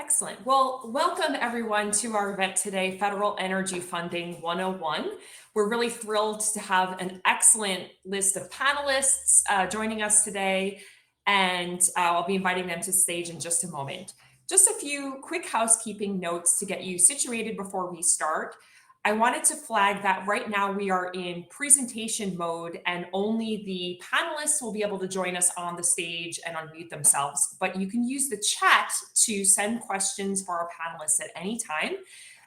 Excellent. Well, welcome everyone to our event today, Federal Energy Funding 101. We're really thrilled to have an excellent list of panelists joining us today, and I'll be inviting them to stage in just a moment. Just a few quick housekeeping notes to get you situated before we start. I wanted to flag that right now we are in presentation mode and only the panelists will be able to join us on the stage and unmute themselves, but you can use the chat to send questions for our panelists at any time,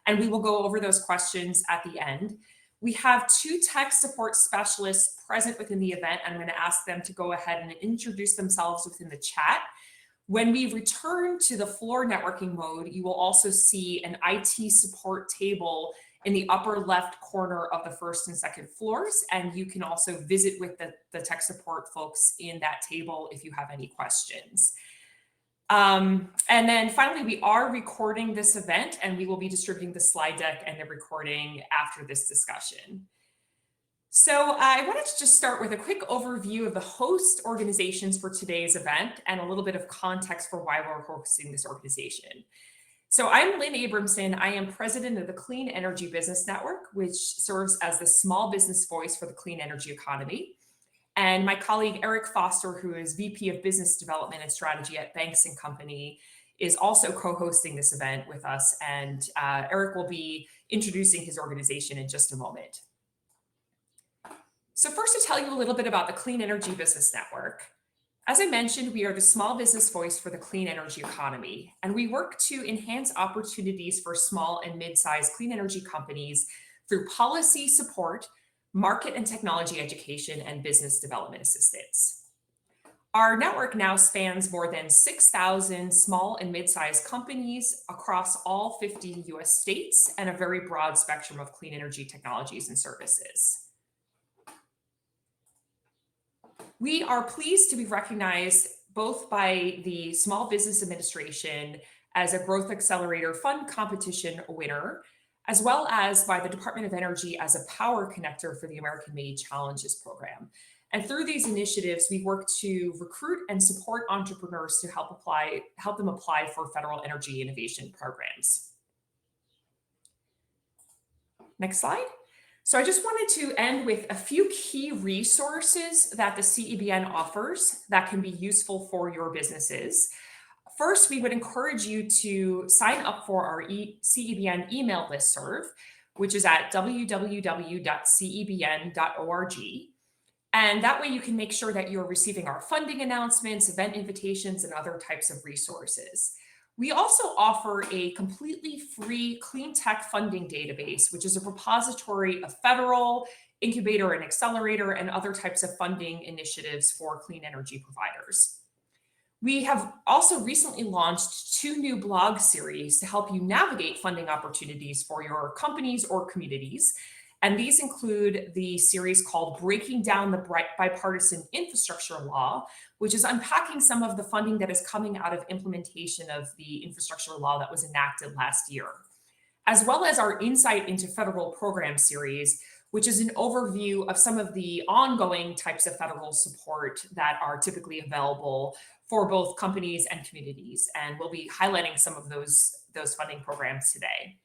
and we will go over those questions at the end. We have two tech support specialists present within the event. I'm going to ask them to go ahead and introduce themselves within the chat. When we return to the floor networking mode, you will also see an IT support table in the upper left corner of the first and second floors, and you can also visit with the tech support folks in that table if you have any questions. And then finally, we are recording this event, and we will be distributing the slide deck and the recording after this discussion. So I wanted to just start with a quick overview of the host organizations for today's event and a little bit of context for why we're hosting this organization. So I'm Lynn Abramson. I am president of the Clean Energy Business Network, which serves as the small business voice for the clean energy economy. And my colleague, Eric Foster, who is VP of Business Development and Strategy at Banks & Company, is also co-hosting this event with us. And Eric will be introducing his organization in just a moment. So first, to tell you a little bit about the Clean Energy Business Network. As I mentioned, we are the small business voice for the clean energy economy, and we work to enhance opportunities for small and mid-sized clean energy companies through policy support, market and technology education, and business development assistance. Our network now spans more than 6,000 small and mid-sized companies across all 50 US states and a very broad spectrum of clean energy technologies and services. We are pleased to be recognized both by the Small Business Administration as a Growth Accelerator Fund competition winner, as well as by the Department of Energy as a power connector for the American Made Challenges program. And through these initiatives, we work to recruit and support entrepreneurs to help them apply for federal energy innovation programs. Next slide. So I just wanted to end with a few key resources that the CEBN offers that can be useful for your businesses. First, we would encourage you to sign up for our CEBN email listserv, which is at www.cebn.org. And that way you can make sure that you're receiving our funding announcements, event invitations, and other types of resources. We also offer a completely free clean tech funding database, which is a repository of federal, incubator and accelerator, and other types of funding initiatives for clean energy providers. We have also recently launched 2 new blog series to help you navigate funding opportunities for your companies or communities. And these include the series called Breaking Down the Bipartisan Infrastructure Law, which is unpacking some of the funding that is coming out of implementation of the infrastructure law that was enacted last year, as well as our Insight into Federal Program series, which is an overview of some of the ongoing types of federal support that are typically available for both companies and communities. And we'll be highlighting some of those funding programs today.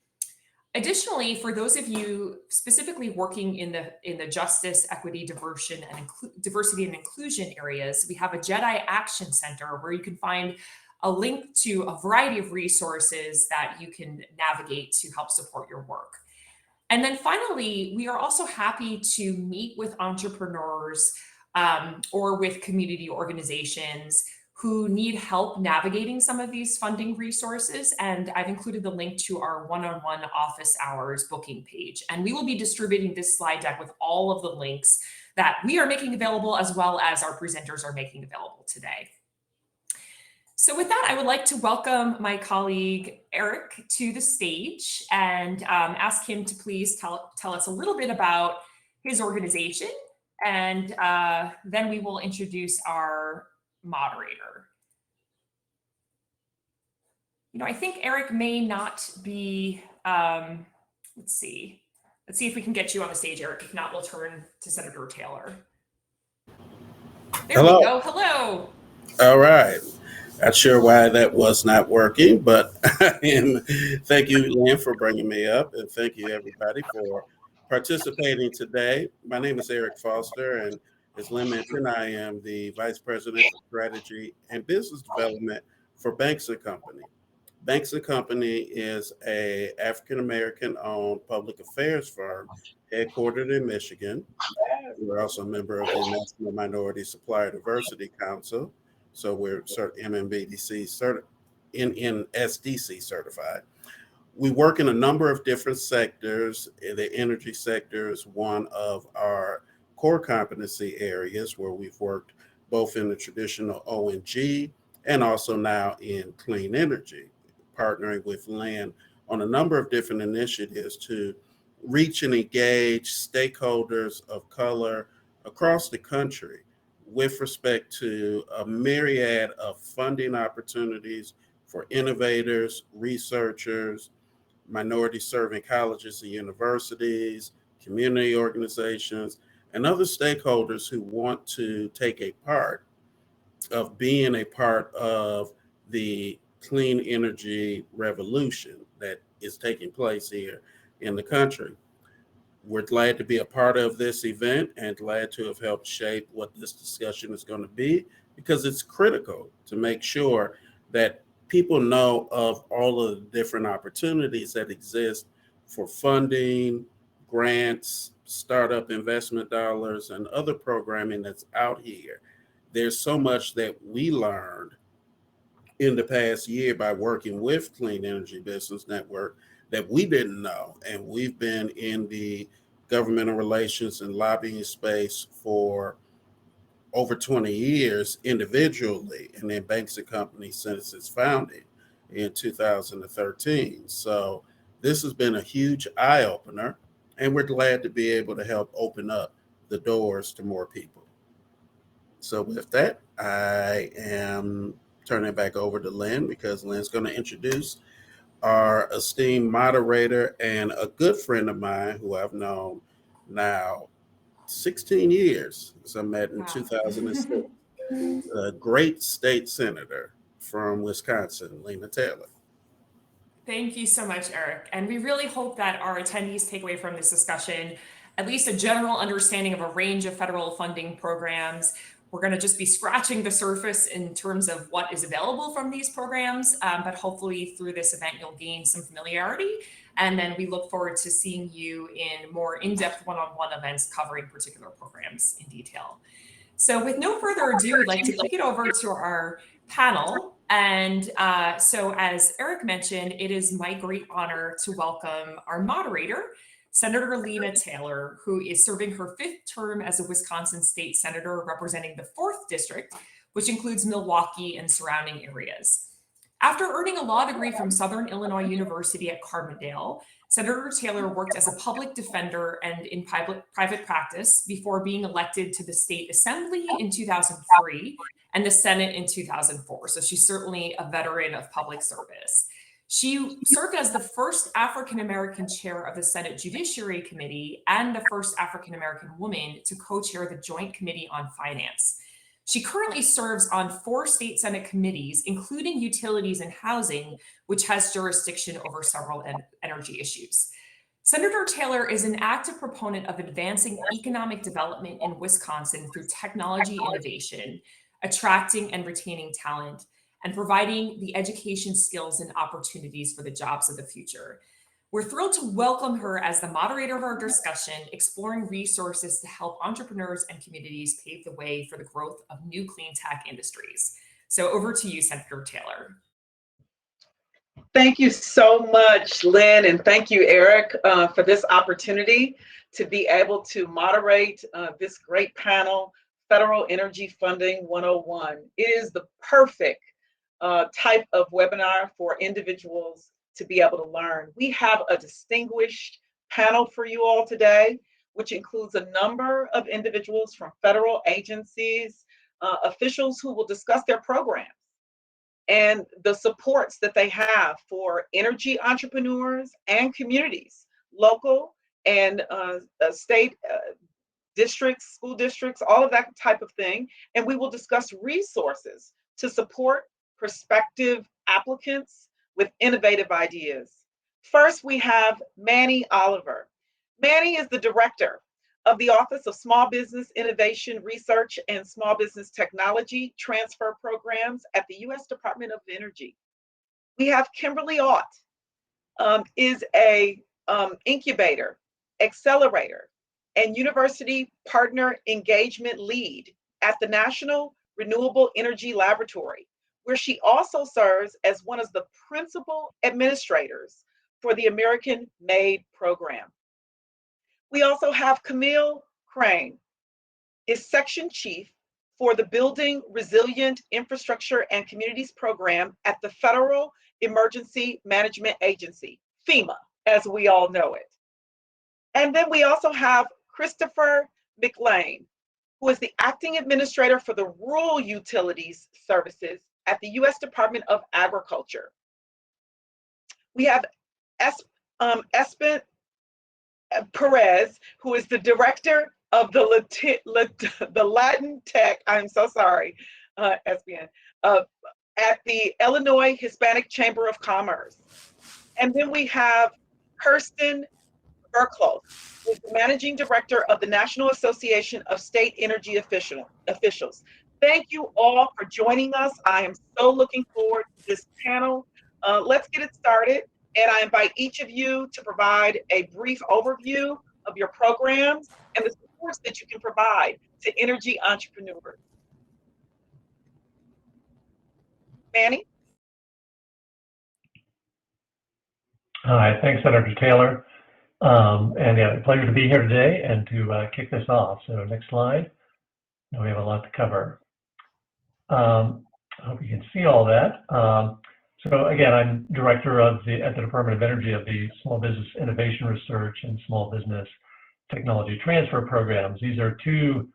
Additionally, for those of you specifically working in the justice, equity, diversity, and inclusion areas, we have a JEDI Action Center where you can find a link to a variety of resources that you can navigate to help support your work. And then finally, we are also happy to meet with entrepreneurs or with community organizations who need help navigating some of these funding resources. And I've included the link to our one-on-one office hours booking page. And we will be distributing this slide deck with all of the links that we are making available, as well as our presenters are making available today. So with that, I would like to welcome my colleague, Eric, to the stage and ask him to please tell us a little bit about his organization. And then we will introduce our moderator. I think Eric may not be, let's see if we can get you on the stage, Eric. If not, we'll turn to Senator Taylor. There we go. Hello. All right. Not sure why that was not working, but and thank you, Lynn, for bringing me up, and thank you, everybody, for participating today. My name is Eric Foster, and as Lynn mentioned, I am the Vice President for Strategy and Business Development for Banks and Company. Banks and Company is a African American owned public affairs firm headquartered in Michigan. We're also a member of the National Minority Supplier Diversity Council. So we're NNSDC certified. We work in a number of different sectors. The energy sector is one of our core competency areas where we've worked both in the traditional O&G and also now in clean energy, partnering with Lynn on a number of different initiatives to reach and engage stakeholders of color across the country with respect to a myriad of funding opportunities for innovators, researchers, minority serving colleges and universities, community organizations, and other stakeholders who want to take a part of being a part of the clean energy revolution that is taking place here in the country. We're glad to be a part of this event and glad to have helped shape what this discussion is going to be because it's critical to make sure that people know of all of the different opportunities that exist for funding, grants, startup investment dollars, and other programming that's out here. There's so much that we learned in the past year by working with Clean Energy Business Network that we didn't know. And we've been in the governmental relations and lobbying space for over 20 years individually, and then Banks and Company since its founding in 2013. So this has been a huge eye opener, and we're glad to be able to help open up the doors to more people. So with that, I am turning it back over to Lynn because Lynn's going to introduce our esteemed moderator and a good friend of mine who I've known now 16 years, as I met in Wow. 2006, a great state senator from Wisconsin, Lena Taylor. Thank you so much, Eric. And we really hope that our attendees take away from this discussion at least a general understanding of a range of federal funding programs. We're going to just be scratching the surface in terms of what is available from these programs, but hopefully through this event, you'll gain some familiarity. And then we look forward to seeing you in more in-depth one-on-one events covering particular programs in detail. So with no further ado, I'd like to kick it over to our panel. And so as Eric mentioned, it is my great honor to welcome our moderator, Senator Lena Taylor, who is serving her 5th term as a Wisconsin state senator representing the 4th district, which includes Milwaukee and surrounding areas. After earning a law degree from Southern Illinois University at Carbondale, Senator Taylor worked as a public defender and in private practice before being elected to the state assembly in 2003 and the Senate in 2004. So she's certainly a veteran of public service. She served as the first African-American chair of the Senate Judiciary Committee and the first African-American woman to co-chair the Joint Committee on Finance. She currently serves on 4 state Senate committees, including Utilities and Housing, which has jurisdiction over several energy issues. Senator Taylor is an active proponent of advancing economic development in Wisconsin through technology innovation, attracting and retaining talent, and providing the education skills and opportunities for the jobs of the future. We're thrilled to welcome her as the moderator of our discussion, exploring resources to help entrepreneurs and communities pave the way for the growth of new clean tech industries. So over to you, Senator Taylor. Thank you so much, Lynn, and thank you, Eric, for this opportunity to be able to moderate this great panel, Federal Energy Funding 101. It is the perfect type of webinar for individuals to be able to learn. We have a distinguished panel for you all today, which includes a number of individuals from federal agencies, officials who will discuss their programs and the supports that they have for energy entrepreneurs and communities, local and state districts, school districts, all of that type of thing. And we will discuss resources to support prospective applicants with innovative ideas. First, we have Manny Oliver. Manny is the director of the Office of Small Business Innovation Research and Small Business Technology Transfer Programs at the U.S. Department of Energy. We have Kimberly Ott, is a incubator, accelerator, and university partner engagement lead at the National Renewable Energy Laboratory, where she also serves as one of the principal administrators for the American Made program. We also have Camille Crane, is section chief for the Building Resilient Infrastructure and Communities program at the Federal Emergency Management Agency, FEMA, as we all know it. And then we also have Christopher McLean, who is the acting administrator for the Rural Utilities Services at the U.S. Department of Agriculture. We have Espen Perez, who is the director of the Latin Tech, I'm so sorry, Espen, at the Illinois Hispanic Chamber of Commerce. And then we have Kirsten Berklow, who is the managing director of the National Association of State Energy Officials. Thank you all for joining us. I am so looking forward to this panel. Let's get it started. And I invite each of you to provide a brief overview of your programs and the supports that you can provide to energy entrepreneurs. Manny? Hi, thanks, Senator Taylor. And yeah, a pleasure to be here today and to kick this off. So next slide. Now we have a lot to cover. I hope you can see all that. So again, I'm director at the Department of Energy of the Small Business Innovation Research and Small Business Technology Transfer Programs. These are two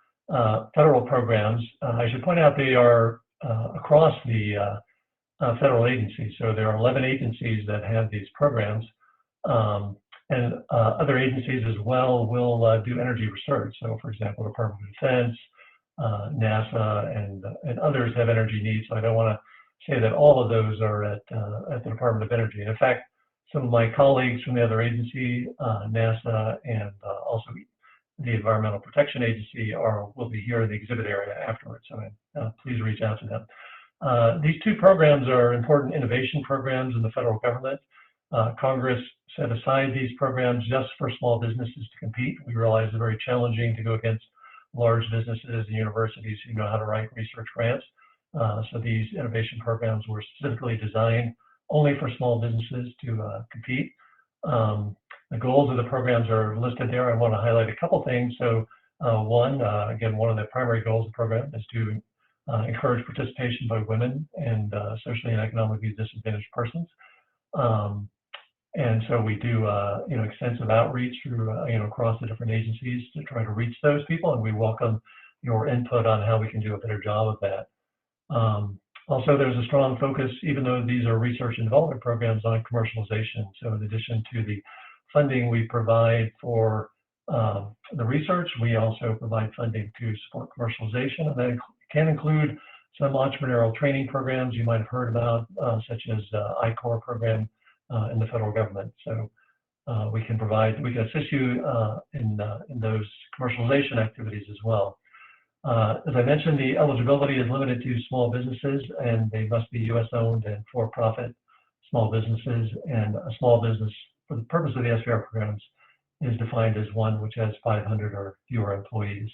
federal programs. I should point out they are across the federal agencies. So there are 11 agencies that have these programs. And other agencies as well will do energy research. So for example, Department of Defense, NASA, and others have energy needs. So I don't want to say that all of those are at the Department of Energy. And in fact, some of my colleagues from the other agency, NASA, and also the Environmental Protection Agency will be here in the exhibit area afterwards. So please reach out to them. These two programs are important innovation programs in the federal government. Congress set aside these programs just for small businesses to compete. We realize it's very challenging to go against large businesses and universities who know how to write research grants. So these innovation programs were specifically designed only for small businesses to compete. The goals of the programs are listed there. I want to highlight a couple things. So again, one of the primary goals of the program is to encourage participation by women and socially and economically disadvantaged persons. And so we do extensive outreach through across the different agencies to try to reach those people, and we welcome your input on how we can do a better job of that. Also, there's a strong focus, even though these are research and development programs, on commercialization. So in addition to the funding we provide for the research, we also provide funding to support commercialization, and that can include some entrepreneurial training programs you might have heard about, such as I-Corps program in the federal government. So we can assist you in those commercialization activities as well. As I mentioned, the eligibility is limited to small businesses, and they must be U.S. owned and for-profit small businesses. And a small business, for the purpose of the SBR programs, is defined as one which has 500 or fewer employees.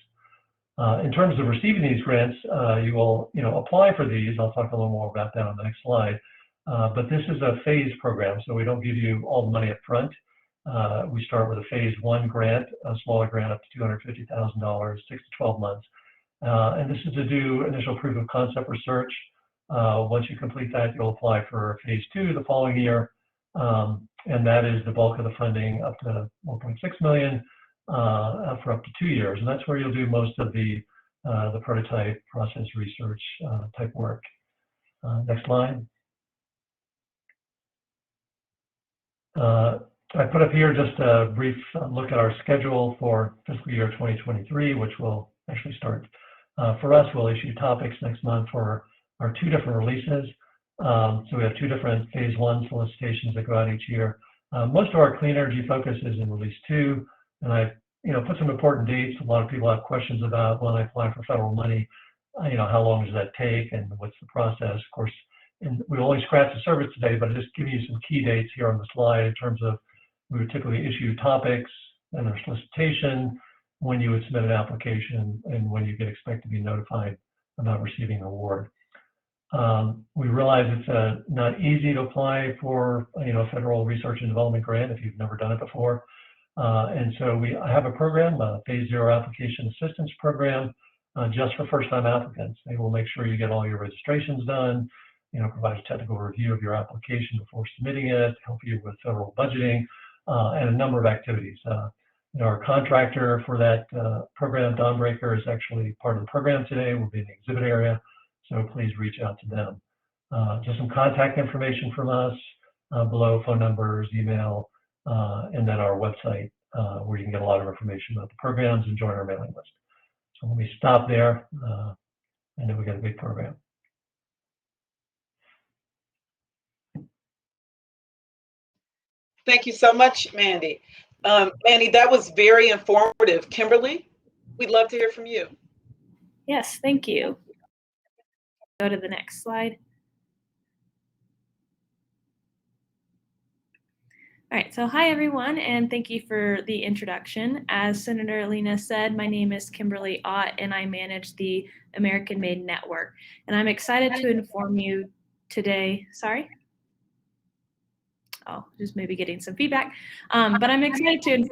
In terms of receiving these grants, you will apply for these. I'll talk a little more about that on the next slide. But this is a phased program, so we don't give you all the money up front. We start with a phase 1 grant, a smaller grant up to $250,000, 6 to 12 months. And this is to do initial proof of concept research. Once you complete that, you'll apply for phase 2 the following year. And that is the bulk of the funding, up to $1.6 million for up to 2 years. And that's where you'll do most of the prototype process research type work. Next slide. I put up here just a brief look at our schedule for fiscal year 2023, which will actually start. For us, we'll issue topics next month for our 2 different releases. So we have 2 different phase 1 solicitations that go out each year. Most of our clean energy focus is in release 2, and I put some important dates. A lot of people have questions about when I apply for federal money, how long does that take and what's the process? Of course, and we only scratched the surface today, but I'll just give you some key dates here on the slide in terms of we would typically issue topics and their solicitation, when you would submit an application, and when you can expect to be notified about receiving an award. We realize it's not easy to apply for a federal research and development grant if you've never done it before. And so I have a program, a Phase 0 Application Assistance Program, just for first-time applicants. They will make sure you get all your registrations done, provide a technical review of your application before submitting it, help you with federal budgeting, and a number of activities. Our contractor for that program, Dawnbreaker, is actually part of the program today. We'll be in the exhibit area, so please reach out to them. Just some contact information from us below, phone numbers, email, and then our website where you can get a lot of information about the programs and join our mailing list. So let me stop there. I know we got a big program. Thank you so much, Mandy. Mandy, that was very informative. Kimberly, we'd love to hear from you. Yes, thank you. Go to the next slide. All right, so hi everyone, and thank you for the introduction. As Senator Lena said, my name is Kimberly Ott, and I manage the American Made Network. And I'm excited to inform you today, sorry? Oh, just maybe getting some feedback. But I'm excited to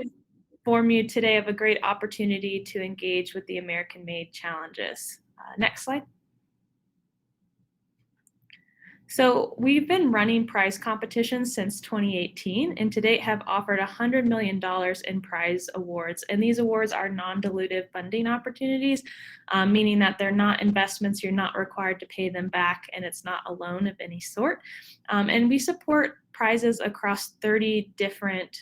inform you today of a great opportunity to engage with the American Made challenges. Next slide. So we've been running prize competitions since 2018, and to date have offered $100 million in prize awards. And these awards are non-dilutive funding opportunities, meaning that they're not investments, you're not required to pay them back, and it's not a loan of any sort. And we support prizes across 30 different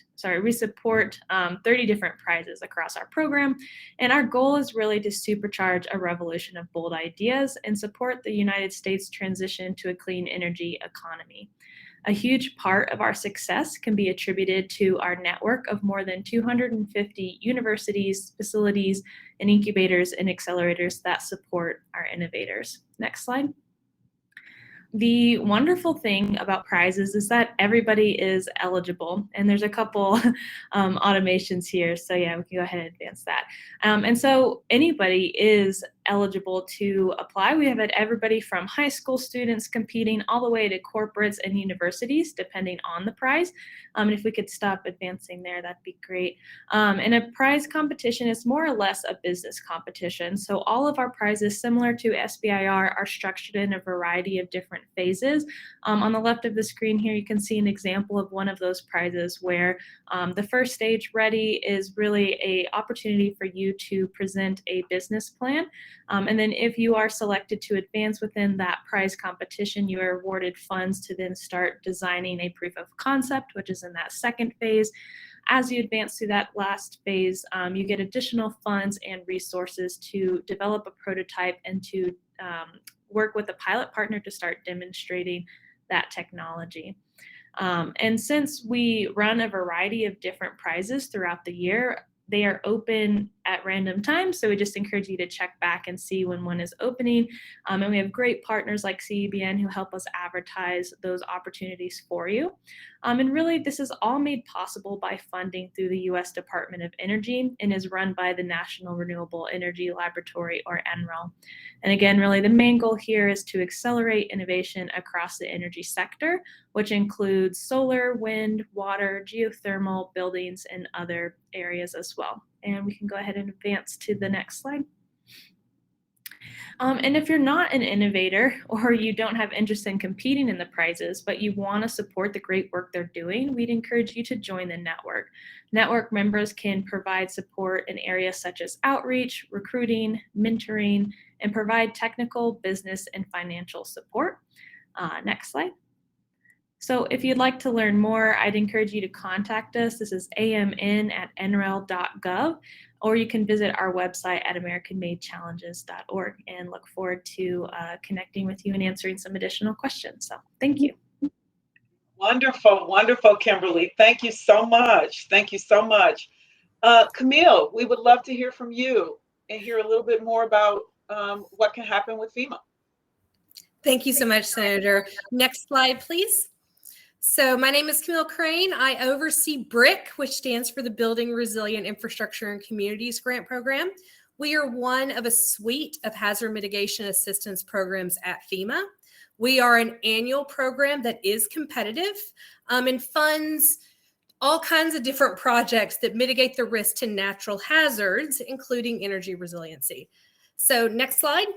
prizes across our program. And our goal is really to supercharge a revolution of bold ideas and support the United States transition to a clean energy economy. A huge part of our success can be attributed to our network of more than 250 universities, facilities, and incubators and accelerators that support our innovators. Next slide. The wonderful thing about prizes is that everybody is eligible, and there's a couple automations here. So yeah, we can go ahead and advance that. And so anybody is eligible to apply. We have had everybody from high school students competing all the way to corporates and universities, depending on the prize. And if we could stop advancing there, that'd be great. And a prize competition is more or less a business competition. So all of our prizes, similar to SBIR, are structured in a variety of different phases. On the left of the screen here, you can see an example of one of those prizes where the first stage, Ready, is really an opportunity for you to present a business plan. And then if you are selected to advance within that prize competition, you are awarded funds to then start designing a proof of concept, which is in that second phase. As you advance through that last phase, you get additional funds and resources to develop a prototype and to work with a pilot partner to start demonstrating that technology. And since we run a variety of different prizes throughout the year, they are open at random times, so we just encourage you to check back and see when one is opening. And we have great partners like CEBN who help us advertise those opportunities for you. And really, this is all made possible by funding through the U.S. Department of Energy and is run by the National Renewable Energy Laboratory, or NREL. And again, really the main goal here is to accelerate innovation across the energy sector, which includes solar, wind, water, geothermal, buildings, and other areas as well. And we can go ahead and advance to the next slide. And if you're not an innovator or you don't have interest in competing in the prizes, but you want to support the great work they're doing, we'd encourage you to join the network. Network members can provide support in areas such as outreach, recruiting, mentoring, and provide technical, business, and financial support. Next slide. So if you'd like to learn more, I'd encourage you to contact us. This is amn@nrel.gov, or you can visit our website at americanmadechallenges.org, and look forward to connecting with you and answering some additional questions. So thank you. Wonderful, wonderful, Kimberly. Thank you so much. Thank you so much. Camille, we would love to hear from you and hear a little bit more about what can happen with FEMA. Thank you so much, Senator. Next slide, please. So my name is Camille Crane. I oversee BRIC, which stands for the Building Resilient Infrastructure and Communities Grant Program. We are one of a suite of hazard mitigation assistance programs at FEMA. We are an annual program that is competitive and funds all kinds of different projects that mitigate the risk to natural hazards, including energy resiliency. So next slide.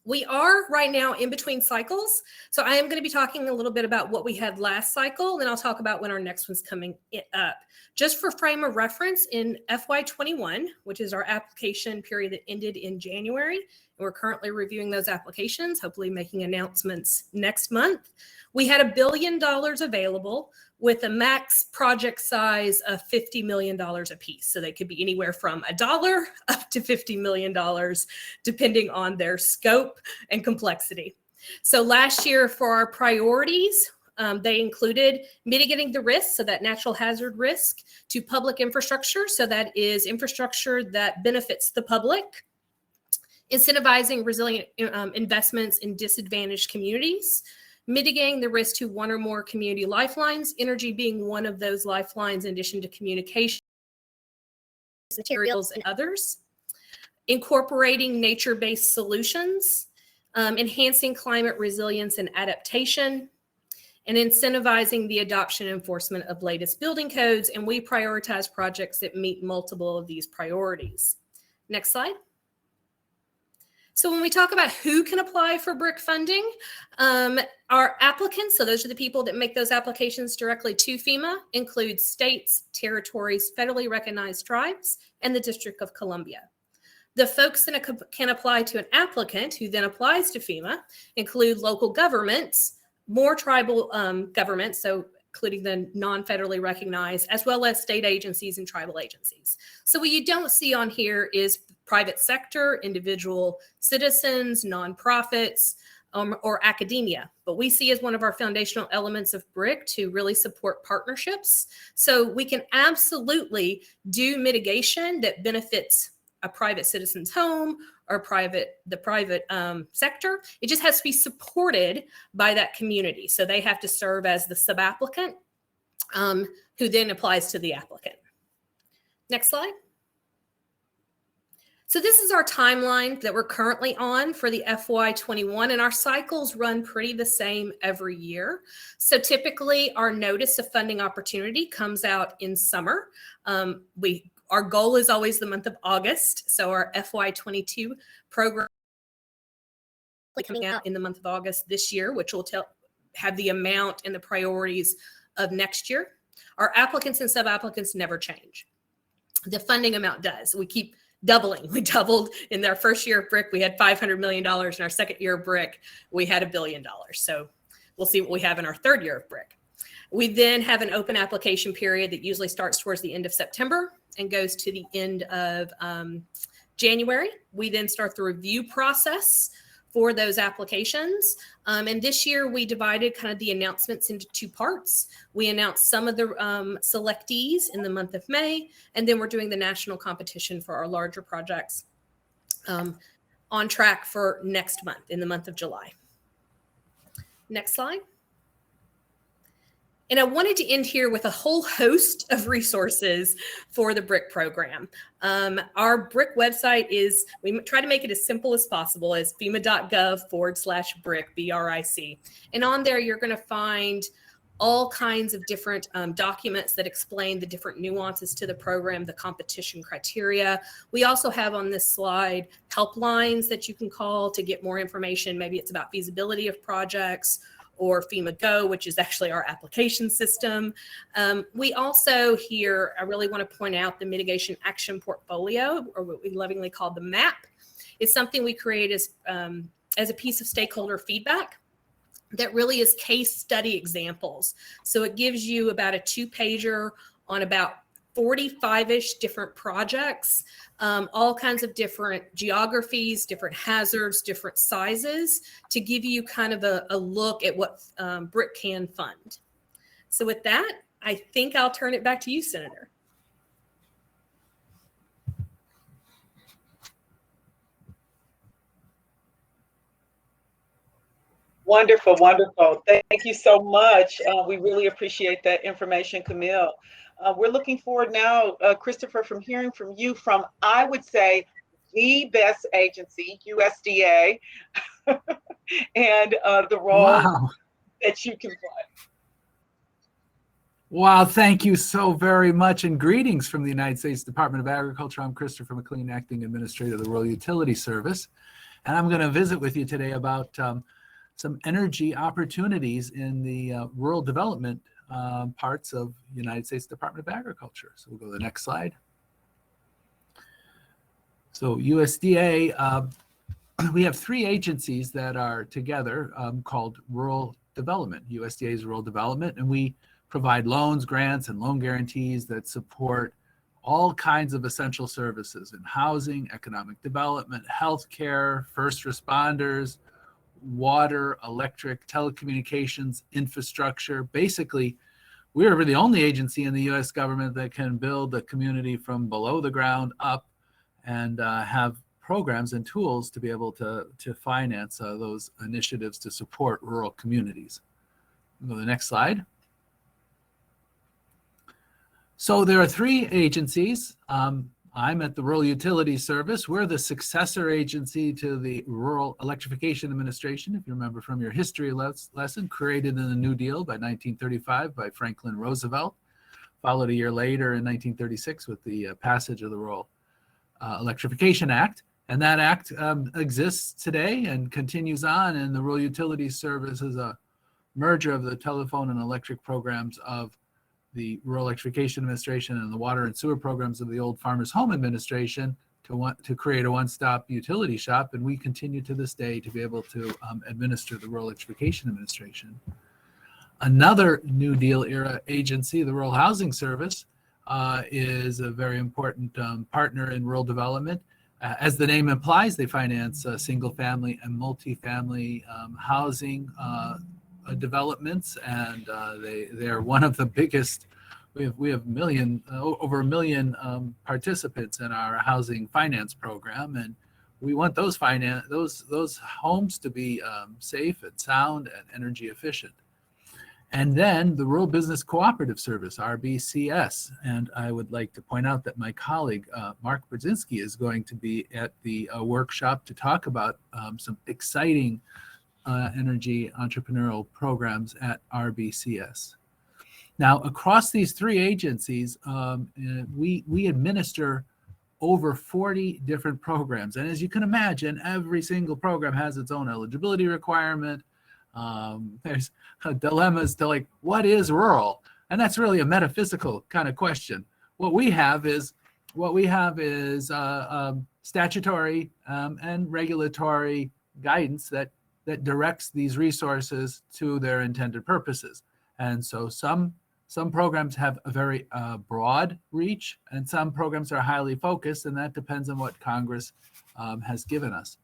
We are right now in between cycles. So I am going to be talking a little bit about what we had last cycle, and I'll talk about when our next one's coming up. Just for frame of reference, in FY21, which is our application period that ended in January, and we're currently reviewing those applications, hopefully making announcements next month, we had $1 billion available with a max project size of $50 million a piece. So they could be anywhere from $1 up to $50 million, depending on their scope and complexity. So last year for our priorities, they included mitigating the risk, so that natural hazard risk, to public infrastructure, so that is infrastructure that benefits the public, incentivizing resilient investments in disadvantaged communities, mitigating the risk to one or more community lifelines, energy being one of those lifelines in addition to communication, materials, and others, incorporating nature-based solutions, enhancing climate resilience and adaptation, and incentivizing the adoption and enforcement of latest building codes. And we prioritize projects that meet multiple of these priorities. Next slide. So when we talk about who can apply for BRIC funding, our applicants, so those are the people that make those applications directly to FEMA, include states, territories, federally recognized tribes, and the District of Columbia. The folks that can apply to an applicant who then applies to FEMA include local governments, more tribal governments, so including the non-federally recognized, as well as state agencies and tribal agencies. So what you don't see on here is private sector, individual citizens, nonprofits, or academia. But we see as one of our foundational elements of BRIC to really support partnerships. So we can absolutely do mitigation that benefits a private citizen's home or the private sector. It just has to be supported by that community. So they have to serve as the subapplicant who then applies to the applicant. Next slide. So this is our timeline that we're currently on for the FY21, and our cycles run pretty the same every year. So typically our notice of funding opportunity comes out in summer. Our goal is always the month of August. So our FY22 program coming out in the month of August this year, which will have the amount and the priorities of next year. Our applicants and sub-applicants never change. The funding amount does. We keep doubling. We doubled in our first year of BRIC. We had $500 million. In our second year of BRIC, we had $1 billion. So we'll see what we have in our third year of BRIC. We then have an open application period that usually starts towards the end of September and goes to the end of January. We then start the review process for those applications. And this year we divided kind of the announcements into two parts. We announced some of the selectees in the month of May, and then we're doing the national competition for our larger projects on track for next month, in the month of July. Next slide. And I wanted to end here with a whole host of resources for the BRIC program. Our BRIC website is, we try to make it as simple as possible, as fema.gov/BRIC, B-R-I-C. And on there, you're going to find all kinds of different documents that explain the different nuances to the program, the competition criteria. We also have on this slide helplines that you can call to get more information. Maybe it's about feasibility of projects, or FEMA Go, which is actually our application system. We also here, I really want to point out the Mitigation Action Portfolio, or what we lovingly call the MAP. It's something we create as a piece of stakeholder feedback that really is case study examples. So it gives you about a 2-pager on about 45-ish different projects, all kinds of different geographies, different hazards, different sizes, to give you kind of a look at what BRIC can fund. So with that, I think I'll turn it back to you, Senator. Wonderful, wonderful. Thank you so much. We really appreciate that information, Camille. We're looking forward now, Christopher, from hearing from you from, I would say, the best agency, USDA, and the role Wow. that you can play. Wow, thank you so very much, and greetings from the United States Department of Agriculture. I'm Christopher McLean, Acting Administrator of the Rural Utility Service, and I'm going to visit with you today about some energy opportunities in the rural development parts of the United States Department of Agriculture. So we'll go to the next slide. So USDA, we have 3 agencies that are together called Rural Development. USDA is Rural Development, and we provide loans, grants, and loan guarantees that support all kinds of essential services in housing, economic development, healthcare, first responders, water, electric, telecommunications, infrastructure. Basically, we're the only agency in the U.S. government that can build a community from below the ground up and have programs and tools to be able to finance those initiatives to support rural communities. We'll go to the next slide. So there are 3 agencies. I'm at the Rural Utilities Service. We're the successor agency to the Rural Electrification Administration, if you remember from your history lesson, created in the New Deal by 1935 by Franklin Roosevelt, followed a year later in 1936 with the passage of the Rural Electrification Act. And that act exists today and continues on, and the Rural Utilities Service is a merger of the telephone and electric programs of the Rural Electrification Administration and the water and sewer programs of the old Farmers Home Administration to create a one-stop utility shop. And we continue to this day to be able to administer the Rural Electrification Administration. Another New Deal era agency, the Rural Housing Service, is a very important partner in rural development. As the name implies, they finance single-family and multifamily housing developments, and they are one of the biggest. We have over a million participants in our housing finance program, and we want those homes to be safe and sound and energy efficient. And then the Rural Business Cooperative Service, RBCS, and I would like to point out that my colleague Mark Brzezinski is going to be at the workshop to talk about some exciting energy entrepreneurial programs at RBCS. Now, across these 3 agencies, we administer over 40 different programs. And as you can imagine, every single program has its own eligibility requirement. There's dilemmas to like, what is rural? And that's really a metaphysical kind of question. What we have is statutory and regulatory guidance that directs these resources to their intended purposes. And so some programs have a very broad reach, and some programs are highly focused, and that depends on what Congress has given us.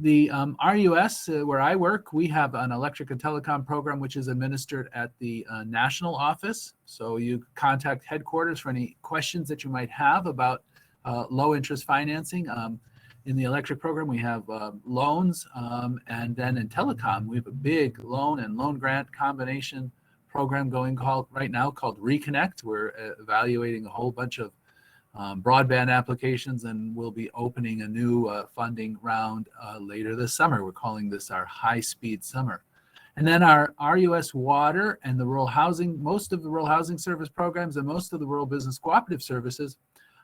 The RUS, where I work, we have an electric and telecom program which is administered at the national office. So you contact headquarters for any questions that you might have about low interest financing. In the electric program, we have loans, and then in telecom, we have a big loan and loan grant combination program going right now called Reconnect. We're evaluating a whole bunch of broadband applications, and we'll be opening a new funding round later this summer. We're calling this our high-speed summer. And then our RUS Water and the rural housing, most of the rural housing service programs and most of the rural business cooperative services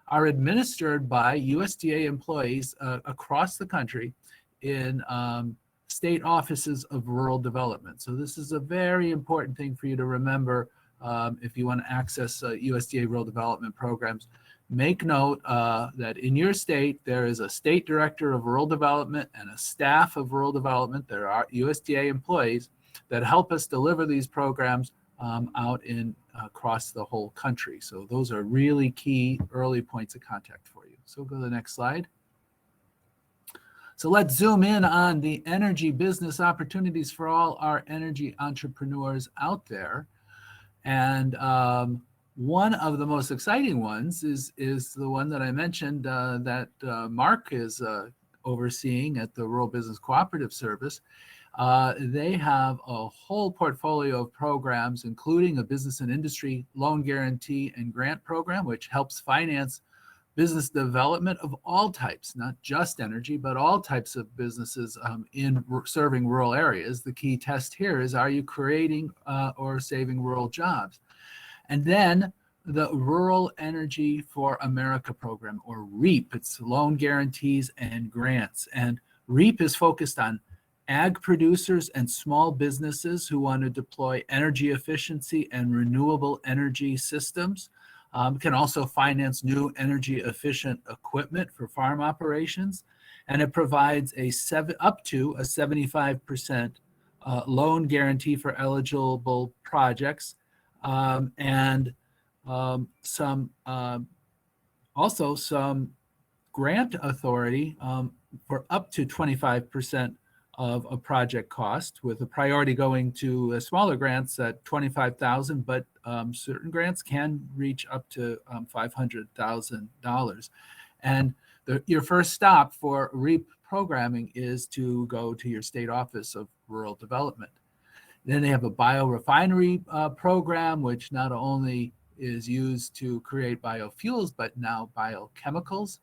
are administered by USDA employees across the country in state offices of rural development. So this is a very important thing for you to remember if you want to access USDA rural development programs. Make note that in your state, there is a state director of rural development and a staff of rural development. There are USDA employees that help us deliver these programs out in across the whole country. So those are really key early points of contact for you. So go to the next slide. So let's zoom in on the energy business opportunities for all our energy entrepreneurs out there. And one of the most exciting ones is the one that I mentioned that Mark is overseeing at the Rural Business Cooperative Service. They have a whole portfolio of programs, including a business and industry loan guarantee and grant program, which helps finance business development of all types, not just energy, but all types of businesses in serving rural areas. The key test here is, are you creating or saving rural jobs? And then the Rural Energy for America program, or REAP. It's loan guarantees and grants. And REAP is focused on ag producers and small businesses who want to deploy energy efficiency and renewable energy systems. Can also finance new energy efficient equipment for farm operations. And it provides up to a 75% loan guarantee for eligible projects. And also some grant authority for up to 25% of a project cost, with a priority going to smaller grants at $25,000, but certain grants can reach up to $500,000. And your first stop for REAP programming is to go to your state office of rural development. Then they have a biorefinery program, which not only is used to create biofuels, but now biochemicals.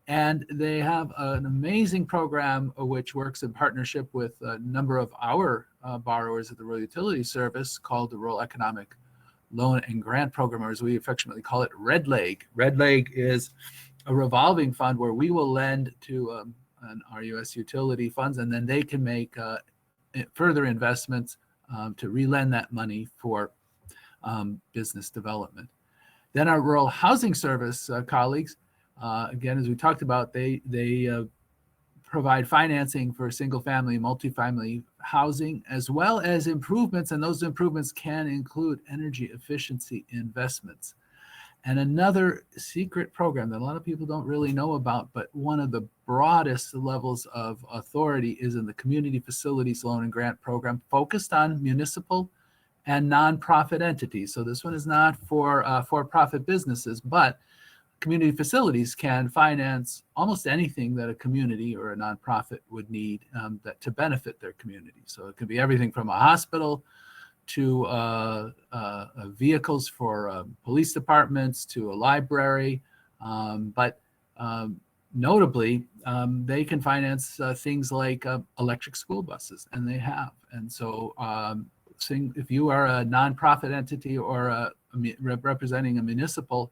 And they have an amazing program which works in partnership with a number of our borrowers at the Rural Utility Service, called the Rural Economic Loan and Grant Program, or as we affectionately call it, Red Leg. Red Leg is a revolving fund where we will lend to our U.S. utility funds, and then they can make further investments to relend that money for business development. Then our Rural Housing Service colleagues, again, as we talked about, they provide financing for single-family, multifamily housing, as well as improvements, and those improvements can include energy efficiency investments. And another secret program that a lot of people don't really know about, but one of the broadest levels of authority, is in the Community Facilities Loan and Grant Program, focused on municipal and nonprofit entities. So this one is not for for-profit businesses, but community facilities can finance almost anything that a community or a nonprofit would need to benefit their community. So it could be everything from a hospital to vehicles for police departments to a library. But notably, they can finance things like electric school buses, and they have. And so if you are a nonprofit entity or representing a municipal,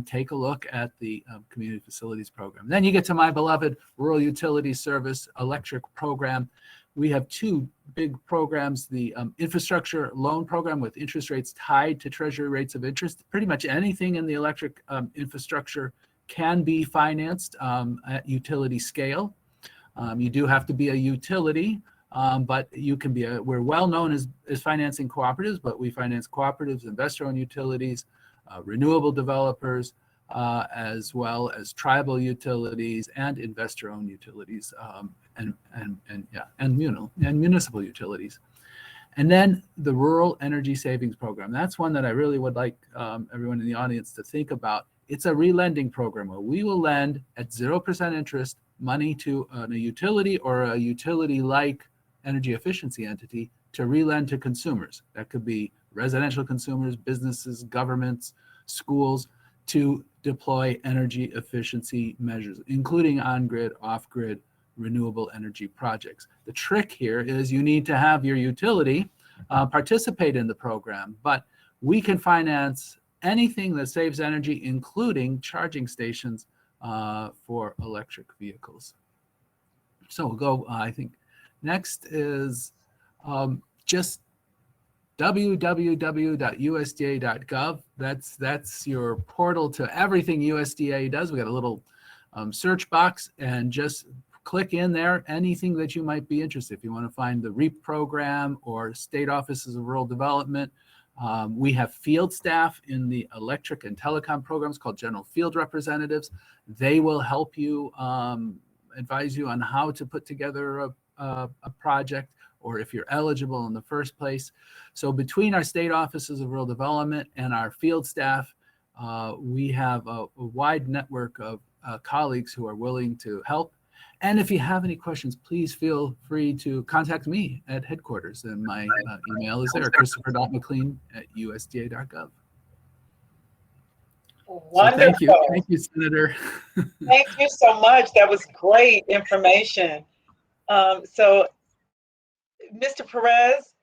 take a look at the Community Facilities Program. Then you get to my beloved Rural Utility Service Electric Program. We have two big programs, the Infrastructure Loan Program with interest rates tied to Treasury rates of interest. Pretty much anything in the electric infrastructure can be financed at utility scale. You do have to be a utility, but you can be we're well known as financing cooperatives, but we finance cooperatives, investor-owned utilities, renewable developers, as well as tribal utilities and investor-owned utilities, and municipal utilities. And then the Rural Energy Savings Program. That's one that I really would like everyone in the audience to think about. It's a relending program where we will lend at 0% interest money to a utility or a utility-like energy efficiency entity to relend to consumers. That could be residential consumers, businesses, governments, schools, to deploy energy efficiency measures, including on-grid, off-grid, renewable energy projects. The trick here is you need to have your utility participate in the program, but we can finance anything that saves energy, including charging stations for electric vehicles. So we'll go, I think, next is just www.usda.gov. That's your portal to everything USDA does. We got a little search box, and just click in there anything that you might be interested. If you want to find the REAP program or state offices of rural development, we have field staff in the electric and telecom programs called general field representatives. They will help you, advise you on how to put together a project, or if you're eligible in the first place. So between our state offices of rural development and our field staff, we have a wide network of colleagues who are willing to help. And if you have any questions, please feel free to contact me at headquarters. And my email is there, christopher.mclean@usda.gov. Wonderful. So thank you, Senator. Thank you so much. That was great information. So, Mr. Perez,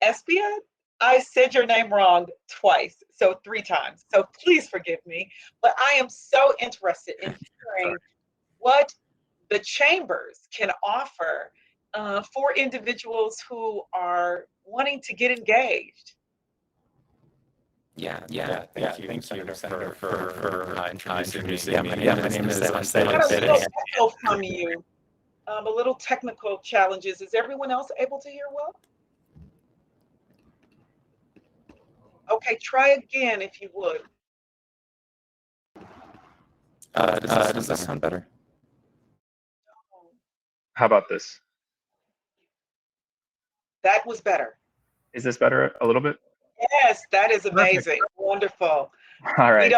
Espia, I said your name wrong twice, so 3 times. So please forgive me. But I am so interested in hearing what the chambers can offer for individuals who are wanting to get engaged. Thank you, Senator, for introducing me. My name is I got a little echo from you, a little technical challenges. Is everyone else able to hear well? Okay, try again if you would. Does that sound better? How about this? That was better. Is this better a little bit? Yes, that is amazing. Wonderful. All right.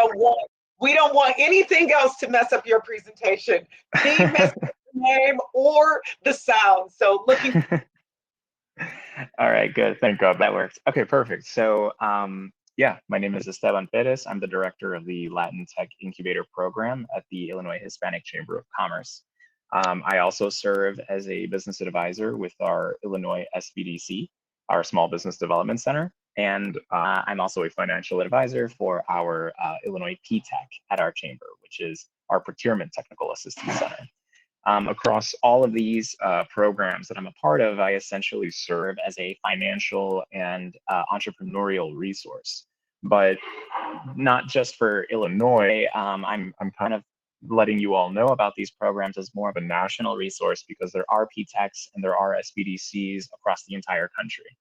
We don't want anything else to mess up your presentation. Me mess up the name or the sound. So looking. All right, good. Thank God that works. Okay, perfect. So yeah, my name is Esteban Perez. I'm the director of the Latin Tech Incubator Program at the Illinois Hispanic Chamber of Commerce. I also serve as a business advisor with our Illinois SBDC, our Small Business Development Center. And I'm also a financial advisor for our Illinois PTech at our chamber, which is our Procurement Technical Assistance Center. Across all of these programs that I'm a part of, I essentially serve as a financial and entrepreneurial resource. But not just for Illinois, I'm kind of letting you all know about these programs as more of a national resource, because there are PTechs and there are SBDCs across the entire country.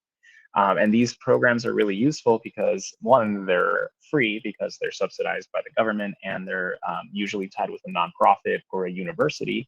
And these programs are really useful because, one, they're free because they're subsidized by the government, and they're usually tied with a nonprofit or a university.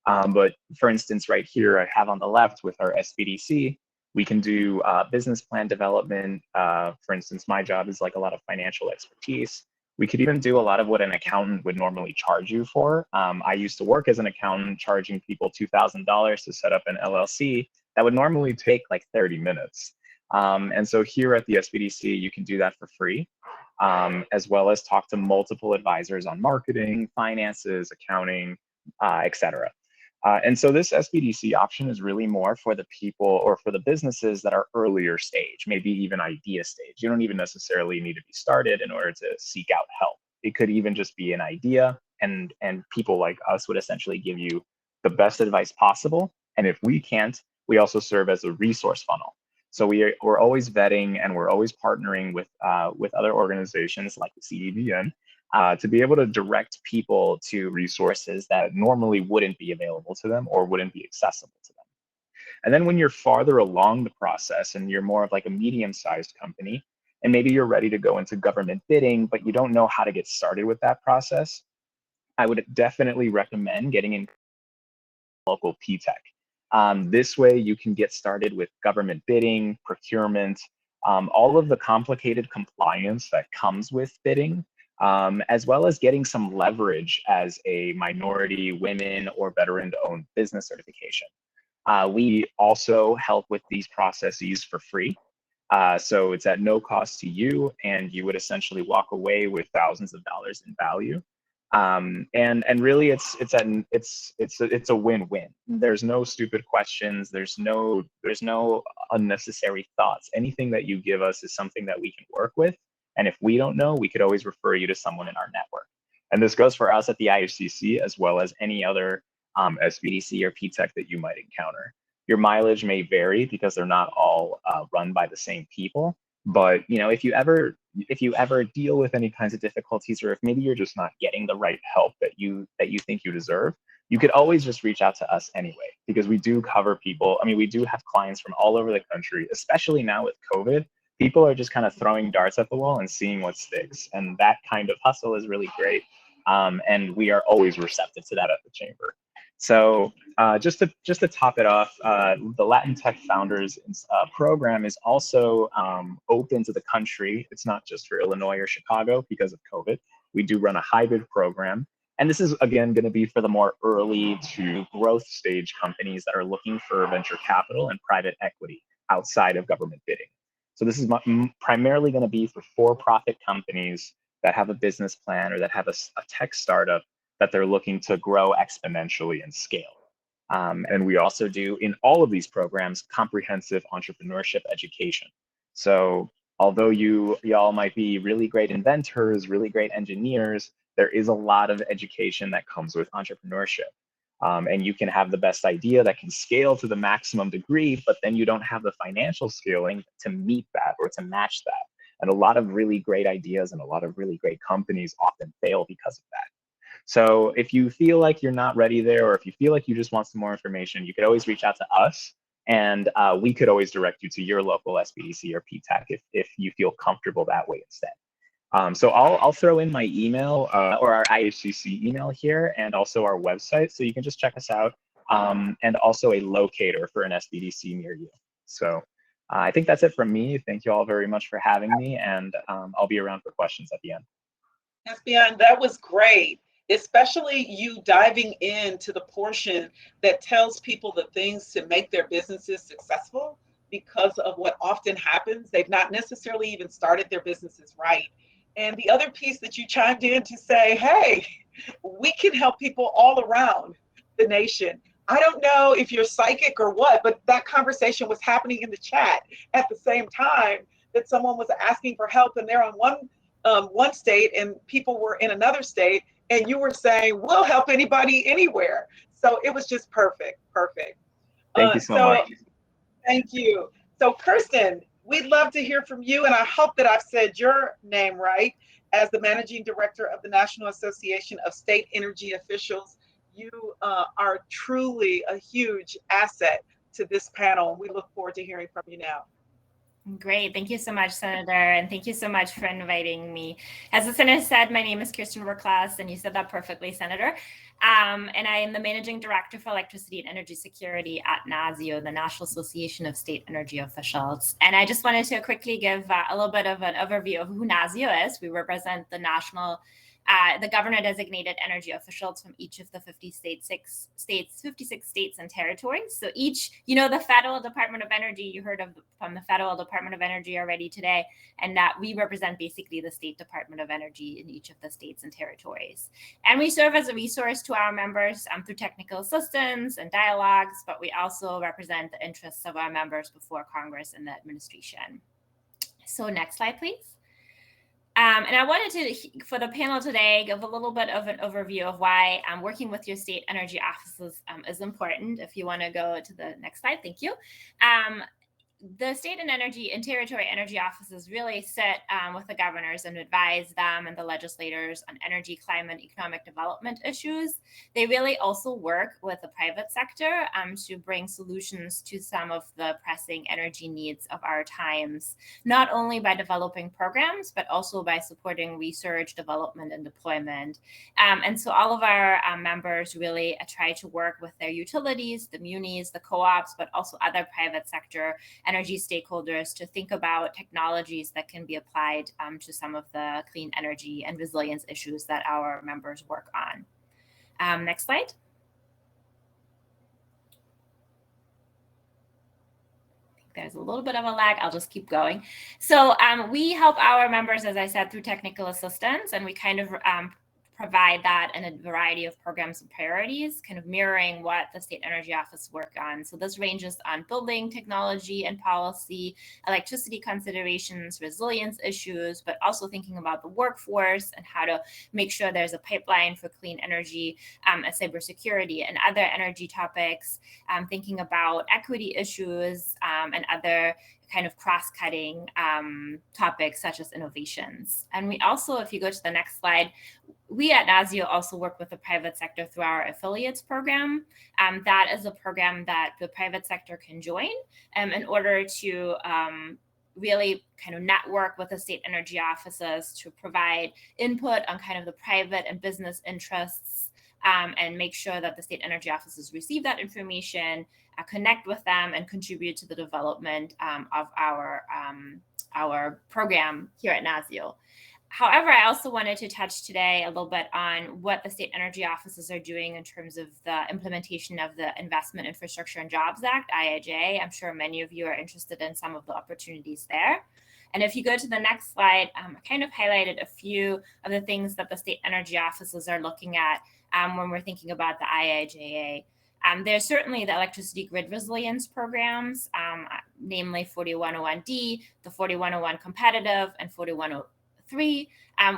But for instance, right here, I have on the left with our SBDC, we can do business plan development. For instance, my job is like a lot of financial expertise. We could even do a lot of what an accountant would normally charge you for. I used to work as an accountant, charging people $2,000 to set up an LLC. That would normally take like 30 minutes. And so here at the SBDC, you can do that for free, as well as talk to multiple advisors on marketing, finances, accounting, etc. And so this SBDC option is really more for the people or for the businesses that are earlier stage, maybe even idea stage. You don't even necessarily need to be started in order to seek out help. It could even just be an idea, and people like us would essentially give you the best advice possible. And if we can't, we also serve as a resource funnel. So we're always vetting, and we're always partnering with other organizations like the CEBN to be able to direct people to resources that normally wouldn't be available to them or wouldn't be accessible to them. And then when you're farther along the process and you're more of like a medium-sized company, and maybe you're ready to go into government bidding, but you don't know how to get started with that process, I would definitely recommend getting in local PTech. This way you can get started with government bidding, procurement, all of the complicated compliance that comes with bidding, as well as getting some leverage as a minority, women, or veteran-owned business certification. We also help with these processes for free. So it's at no cost to you, and you would essentially walk away with thousands of dollars in value. And really it's a win-win. There's no stupid questions. There's no unnecessary thoughts. Anything that you give us is something that we can work with. And if we don't know, we could always refer you to someone in our network. And this goes for us at the IHCC as well as any other SBDC or PTech that you might encounter. Your mileage may vary because they're not all run by the same people. But if you ever deal with any kinds of difficulties, or if maybe you're just not getting the right help that you think you deserve, you could always just reach out to us anyway, because we do cover people. I mean, we do have clients from all over the country, especially now with COVID. People are just kind of throwing darts at the wall and seeing what sticks. And that kind of hustle is really great. And we are always receptive to that at the Chamber. So just to top it off, the Latin Tech Founders program is also open to the country. It's not just for Illinois or Chicago because of COVID. We do run a hybrid program. And this is, again, going to be for the more early to growth stage companies that are looking for venture capital and private equity outside of government bidding. So this is primarily going to be for for-profit companies that have a business plan or that have a tech startup that they're looking to grow exponentially and scale. And we also do, in all of these programs, comprehensive entrepreneurship education. So although y'all might be really great inventors, really great engineers, there is a lot of education that comes with entrepreneurship. And you can have the best idea that can scale to the maximum degree, but then you don't have the financial scaling to meet that or to match that. And a lot of really great ideas and a lot of really great companies often fail because of that. So if you feel like you're not ready there, or if you feel like you just want some more information, you could always reach out to us, and we could always direct you to your local SBDC or PTAC if you feel comfortable that way instead. So I'll throw in my email or our IHCC email here, and also our website, so you can just check us out, and also a locator for an SBDC near you. So I think that's it from me. Thank you all very much for having me, and I'll be around for questions at the end. Espion, that was great, especially you diving into the portion that tells people the things to make their businesses successful, because of what often happens. They've not necessarily even started their businesses right. And the other piece that you chimed in to say, hey, we can help people all around the nation. I don't know if you're psychic or what, but that conversation was happening in the chat at the same time that someone was asking for help, and they're on one state and people were in another state, and you were saying, we'll help anybody anywhere. So it was just perfect. Thank you so much. Thank you. So Kirsten, we'd love to hear from you, and I hope that I've said your name right. As the Managing Director of the National Association of State Energy Officials, you are truly a huge asset to this panel. We look forward to hearing from you now. Great. Thank you so much, Senator. And thank you so much for inviting me. As the Senator said, my name is Kirsten Verklaas, and you said that perfectly, Senator. And I am the Managing Director for Electricity and Energy Security at NASIO, the National Association of State Energy Officials. And I just wanted to quickly give a little bit of an overview of who NASIO is. We represent the the governor-designated energy officials from each of the 56 states and territories. So each, the Federal Department of Energy, you heard from the Federal Department of Energy already today, and that we represent basically the State Department of Energy in each of the states and territories. And we serve as a resource to our members through technical assistance and dialogues, but we also represent the interests of our members before Congress and the administration. So next slide, please. And I wanted to, for the panel today, give a little bit of an overview of why working with your state energy offices is important. If you want to go to the next slide, thank you. The state and territory energy offices really sit with the governors and advise them and the legislators on energy, climate, economic development issues. They really also work with the private sector to bring solutions to some of the pressing energy needs of our times, not only by developing programs, but also by supporting research, development, and deployment. And so all of our members really try to work with their utilities, the munis, the co-ops, but also other private sector energy stakeholders to think about technologies that can be applied to some of the clean energy and resilience issues that our members work on. Next slide. There's a little bit of a lag. I'll just keep going. So we help our members, as I said, through technical assistance, and we kind of provide that in a variety of programs and priorities, kind of mirroring what the State Energy Office work on. So this ranges on building technology and policy, electricity considerations, resilience issues, but also thinking about the workforce and how to make sure there's a pipeline for clean energy, cybersecurity and other energy topics, thinking about equity issues and other kind of cross-cutting topics such as innovations. And we also, if you go to the next slide, we at NASIO also work with the private sector through our affiliates program. That is a program that the private sector can join in order to really kind of network with the state energy offices to provide input on kind of the private and business interests, and make sure that the state energy offices receive that information, connect with them, and contribute to the development of our program here at NASIO. However, I also wanted to touch today a little bit on what the state energy offices are doing in terms of the implementation of the Investment, Infrastructure, and Jobs Act, IIJA. I'm sure many of you are interested in some of the opportunities there. And if you go to the next slide, I kind of highlighted a few of the things that the state energy offices are looking at when we're thinking about the IIJA. There's certainly the electricity grid resilience programs, namely 4101D, the 4101 competitive, and 4103,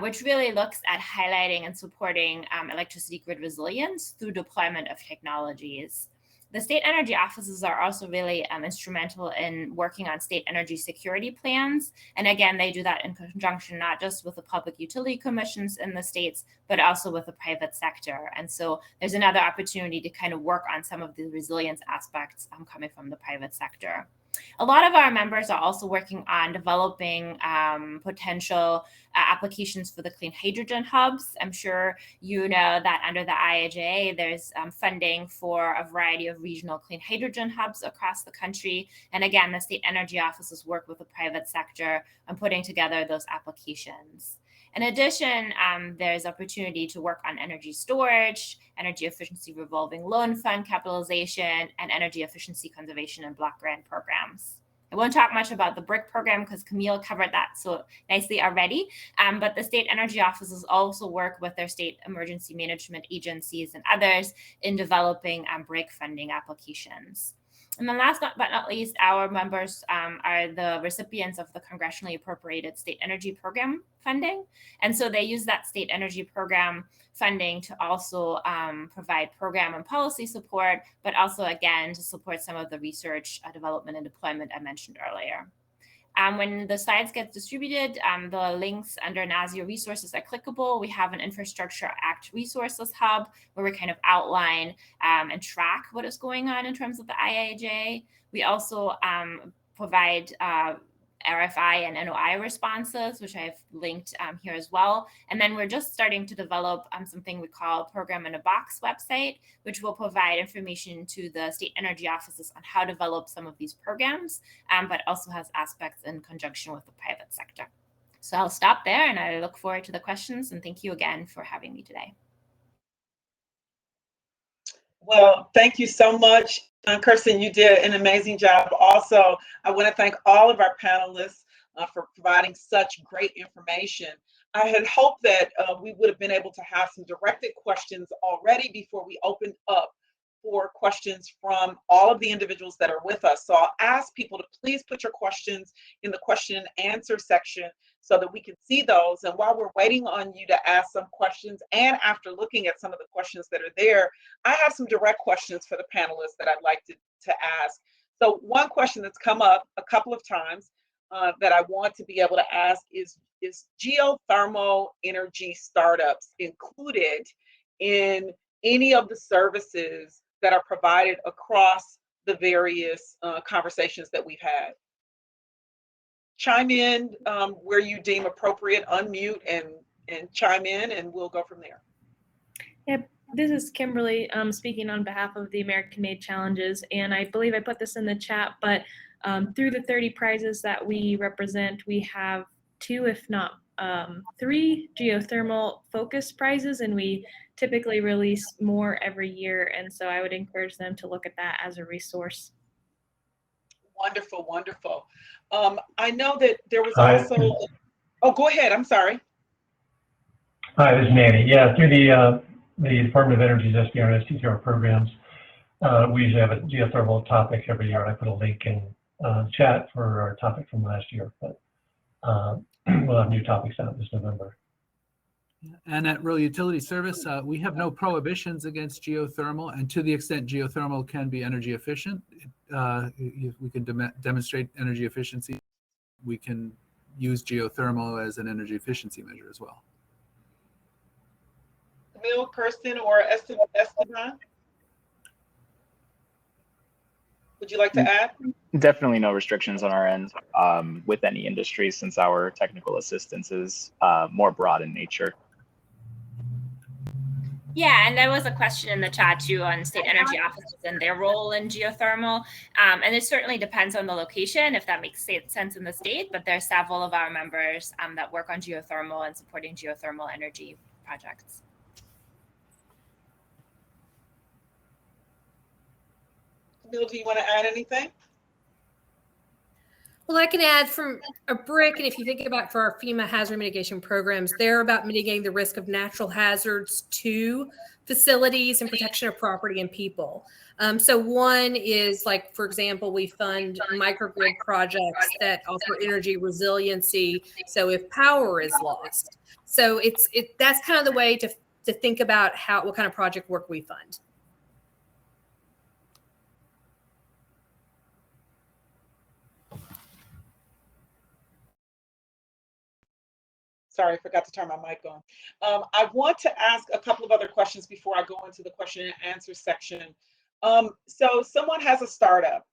which really looks at highlighting and supporting electricity grid resilience through deployment of technologies. The state energy offices are also really instrumental in working on state energy security plans. And again, they do that in conjunction, not just with the public utility commissions in the states, but also with the private sector. And so there's another opportunity to kind of work on some of the resilience aspects coming from the private sector. A lot of our members are also working on developing potential applications for the clean hydrogen hubs. I'm sure you know that under the IIJA, there's funding for a variety of regional clean hydrogen hubs across the country. And again, the state energy offices work with the private sector on putting together those applications. In addition, there's opportunity to work on energy storage, energy efficiency revolving loan fund capitalization, and energy efficiency conservation and block grant programs. I won't talk much about the BRIC program because Camille covered that so nicely already, but the state energy offices also work with their state emergency management agencies and others in developing BRIC funding applications. And then last but not least, our members are the recipients of the congressionally appropriated state energy program funding. And so they use that state energy program funding to also provide program and policy support, but also, again, to support some of the research, development, and deployment I mentioned earlier. When the slides get distributed, the links under NASIO resources are clickable. We have an Infrastructure Act resources hub where we kind of outline and track what is going on in terms of the IIJA. We also provide RFI and NOI responses, which I've linked here as well. And then we're just starting to develop something we call Program in a Box website, which will provide information to the state energy offices on how to develop some of these programs, but also has aspects in conjunction with the private sector. So I'll stop there and I look forward to the questions, and thank you again for having me today. Well, thank you so much, Kirsten. You did an amazing job. Also, I want to thank all of our panelists for providing such great information. I had hoped that we would have been able to have some directed questions already before we opened up for questions from all of the individuals that are with us. So I'll ask people to please put your questions in the question and answer section so that we can see those. And while we're waiting on you to ask some questions, and after looking at some of the questions that are there, I have some direct questions for the panelists that I'd like to ask. So one question that's come up a couple of times that I want to be able to ask is geothermal energy startups included in any of the services that are provided across the various conversations that we've had? Chime in where you deem appropriate, unmute and chime in, and we'll go from there. Yep, this is Kimberly speaking on behalf of the American Made Challenges, and I believe I put this in the chat, but through the 30 prizes that we represent, we have 2, if not 3 geothermal focus prizes, and we typically release more every year, and so I would encourage them to look at that as a resource. Wonderful, wonderful. I know that there was also, oh, go ahead, I'm sorry. Hi, this is Manny. Yeah, through the Department of Energy's SDR and ST0 programs, we usually have a geothermal topic every year, and I put a link in chat for our topic from last year, but we'll have new topics out this November. And at Rural Utility Service, we have no prohibitions against geothermal, and to the extent geothermal can be energy efficient, we can demonstrate energy efficiency. We can use geothermal as an energy efficiency measure as well. Camille, Kirsten, or Esteban? Would you like to add? Definitely no restrictions on our end with any industry, since our technical assistance is more broad in nature. Yeah, and there was a question in the chat too on state energy offices and their role in geothermal. And it certainly depends on the location, if that makes sense in the state, but there are several of our members that work on geothermal and supporting geothermal energy projects. Camille, do you want to add anything? Well, I can add from a brick, and if you think about for our FEMA hazard mitigation programs, they're about mitigating the risk of natural hazards to facilities and protection of property and people. So one is like, for example, we fund microgrid projects that offer energy resiliency. So if power is lost, so that's kind of the way to think about what kind of project work we fund. Sorry, I forgot to turn my mic on. I want to ask a couple of other questions before I go into the question and answer section. So someone has a startup,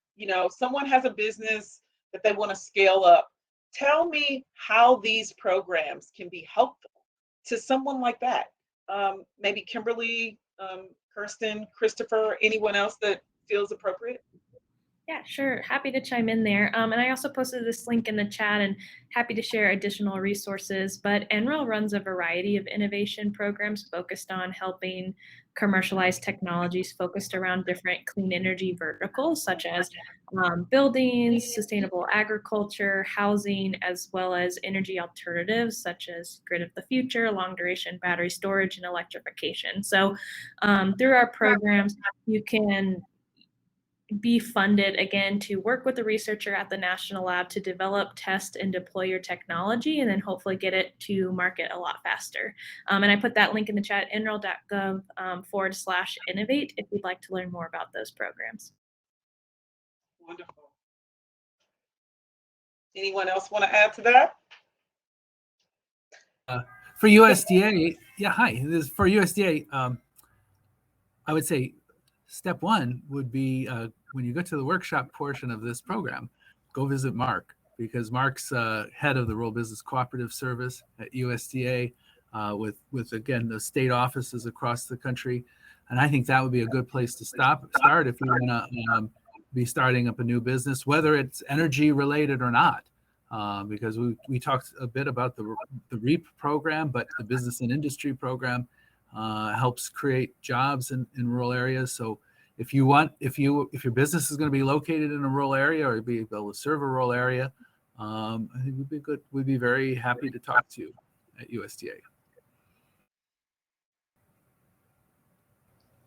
someone has a business that they want to scale up. Tell me how these programs can be helpful to someone like that. Maybe Kimberly, Kirsten, Christopher, anyone else that feels appropriate? Yeah, sure. Happy to chime in there. And I also posted this link in the chat and happy to share additional resources. But NREL runs a variety of innovation programs focused on helping commercialize technologies focused around different clean energy verticals, such as buildings, sustainable agriculture, housing, as well as energy alternatives, such as grid of the future, long duration battery storage, and electrification. So through our programs, you can be funded again to work with the researcher at the national lab to develop, test, and deploy your technology, and then hopefully get it to market a lot faster. And I put that link in the chat, nrel.gov/innovate, if you'd like to learn more about those programs. Wonderful. Anyone else want to add to that? For USDA, for USDA, I would say step one would be when you go to the workshop portion of this program, go visit Mark, because Mark's head of the Rural Business Cooperative Service at USDA with again, the state offices across the country. And I think that would be a good place to start if you want to be starting up a new business, whether it's energy related or not. Because we talked a bit about the REAP program, but the business and industry program helps create jobs in rural areas. So if your business is going to be located in a rural area or be able to serve a rural area, I think we'd be very happy to talk to you at USDA.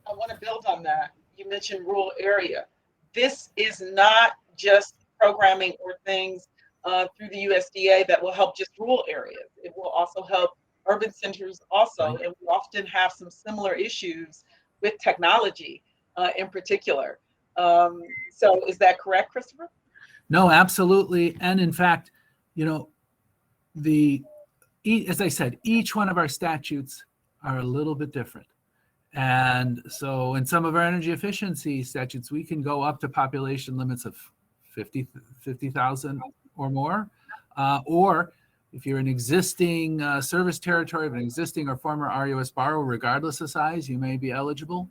I want to build on that. You mentioned rural area. This is not just programming or things through the USDA that will help just rural areas. It will also help urban centers also, and we often have some similar issues with technology in particular. So is that correct, Christopher? No, absolutely. And in fact, as I said, each one of our statutes are a little bit different. And so in some of our energy efficiency statutes, we can go up to population limits of 50,000 or more. Or if you're an existing service territory of an existing or former RUS borrower, regardless of size, you may be eligible.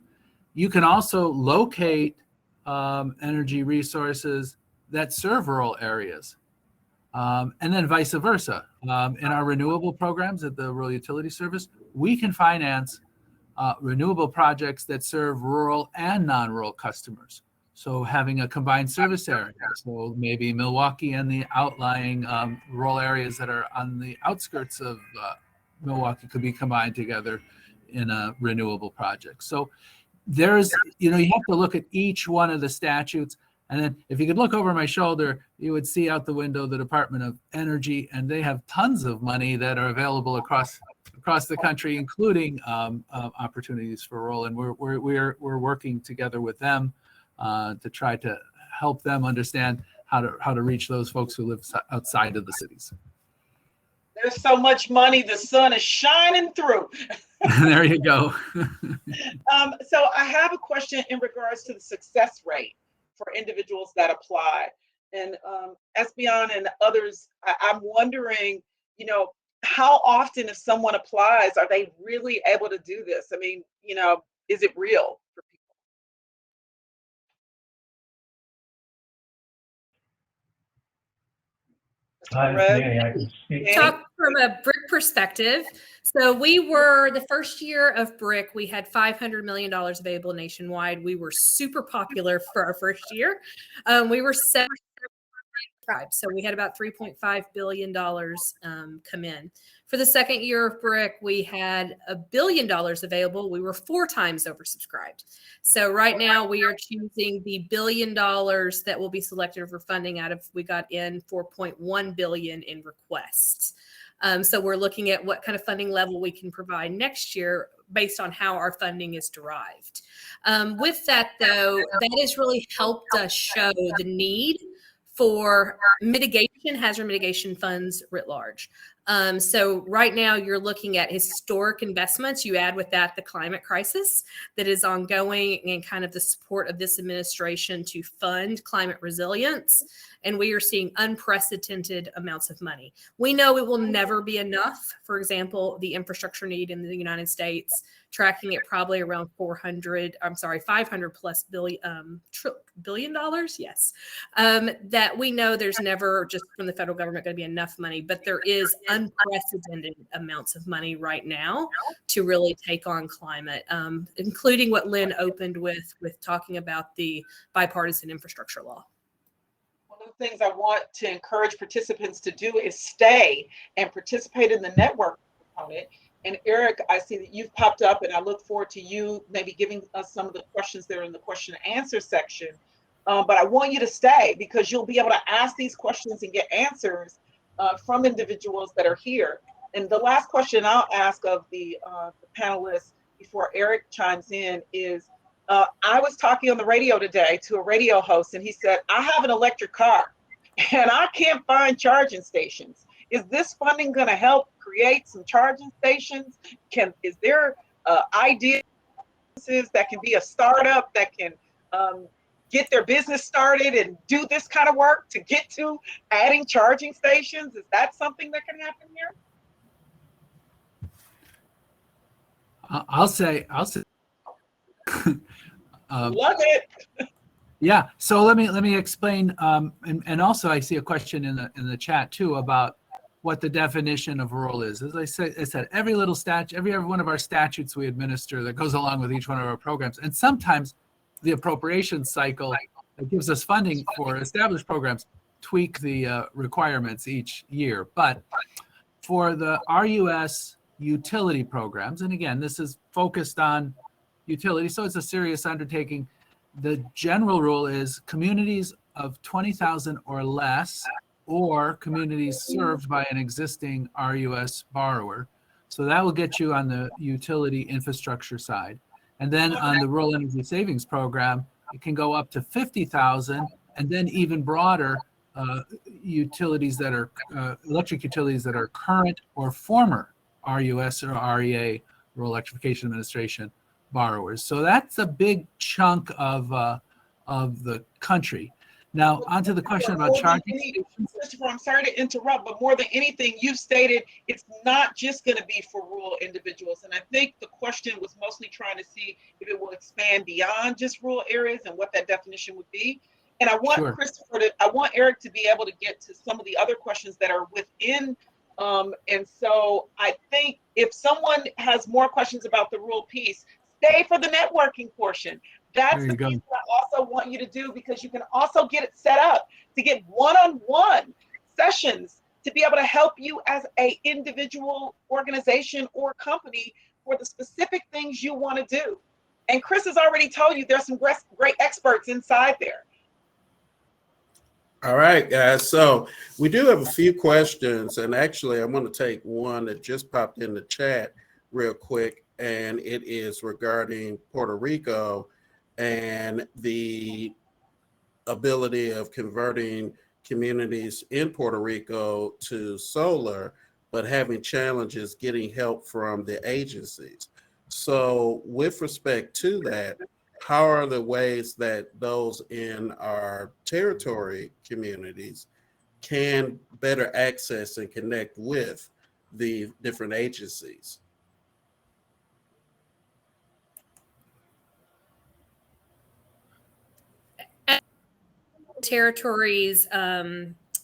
You can also locate energy resources that serve rural areas. And then vice versa. In our renewable programs at the Rural Utility Service, we can finance renewable projects that serve rural and non-rural customers. So having a combined service area, so maybe Milwaukee and the outlying rural areas that are on the outskirts of Milwaukee could be combined together in a renewable project. So there's, you have to look at each one of the statutes. And then if you could look over my shoulder, you would see out the window the Department of Energy, and they have tons of money that are available across across the country, including opportunities for rural. And we're working together with them to try to help them understand how to reach those folks who live outside of the cities. There's so much money, the sun is shining through. There you go. So I have a question in regards to the success rate for individuals that apply. And Espeon and others, I'm wondering, you know, how often if someone applies, are they really able to do this? I mean, you know, is it real for people? Hi, this is Danny. I can speak. Talk from a BRIC perspective. So we were the first year of BRIC, we had $500 million available nationwide. We were super popular for our first year. We were so we had about $3.5 billion come in. For the second year of BRIC, we had $1 billion available. We were 4 times oversubscribed. So right now we are choosing the $1 billion that will be selected for funding out of, we got in 4.1 billion in requests. So we're looking at what kind of funding level we can provide next year based on how our funding is derived. With that though, that has really helped us show the need for mitigation, hazard mitigation funds writ large. So right now you're looking at historic investments. You add with that the climate crisis that is ongoing and kind of the support of this administration to fund climate resilience. And we are seeing unprecedented amounts of money. We know it will never be enough. For example, the infrastructure need in the United States, tracking it probably around 500 plus billion dollars. Yes. That we know there's never just from the federal government going to be enough money, but there is unprecedented amounts of money right now to really take on climate, including what Lynn opened with talking about the bipartisan infrastructure law. One of the things I want to encourage participants to do is stay and participate in the network component. And Eric, I see that you've popped up and I look forward to you maybe giving us some of the questions there in the question and answer section. But I want you to stay because you'll be able to ask these questions and get answers from individuals that are here. And the last question I'll ask of the panelists before Eric chimes in is, I was talking on the radio today to a radio host and he said, I have an electric car and I can't find charging stations. Is this funding going to help create some charging stations? Is there ideas that can be a startup that can get their business started and do this kind of work to get to adding charging stations? Is that something that can happen here? I'll say. Love it. Yeah. So let me explain. And also, I see a question in the chat too about what the definition of rural is. As I said, every little statute, every one of our statutes we administer that goes along with each one of our programs, and sometimes the appropriation cycle that gives us funding for established programs tweak the requirements each year. But for the RUS utility programs, and again, this is focused on utility, so it's a serious undertaking. The general rule is communities of 20,000 or less, or communities served by an existing RUS borrower. So that will get you on the utility infrastructure side. And then on the Rural Energy Savings Program, it can go up to 50,000, and then even broader utilities that are electric utilities that are current or former RUS or REA, Rural Electrification Administration borrowers. So that's a big chunk of the country. Now, onto the question about charging stations. Christopher, I'm sorry to interrupt, but more than anything, you've stated it's not just going to be for rural individuals. And I think the question was mostly trying to see if it will expand beyond just rural areas and what that definition would be. And I want I want Eric to be able to get to some of the other questions that are within. And so I think if someone has more questions about the rural piece, stay for the networking portion. That's the piece that I also want you to do, because you can also get it set up to get one-on-one sessions to be able to help you as a individual organization or company for the specific things you want to do. And Chris has already told you there's some great experts inside there. All right, guys. So we do have a few questions, and actually, I'm going to take one that just popped in the chat real quick, and it is regarding Puerto Rico and the ability of converting communities in Puerto Rico to solar, but having challenges getting help from the agencies. So, with respect to that, how are the ways that those in our territory communities can better access and connect with the different agencies? Territories,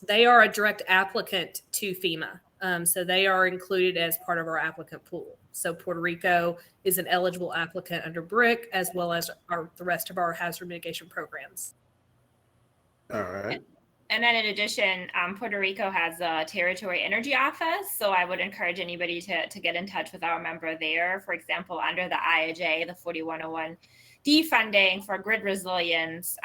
they are a direct applicant to FEMA. So they are included as part of our applicant pool. So Puerto Rico is an eligible applicant under BRIC, as well as the rest of our hazard mitigation programs. All right. And then in addition, Puerto Rico has a territory energy office. So I would encourage anybody to get in touch with our member there. For example, under the IIJ, the 4101D funding for grid resilience,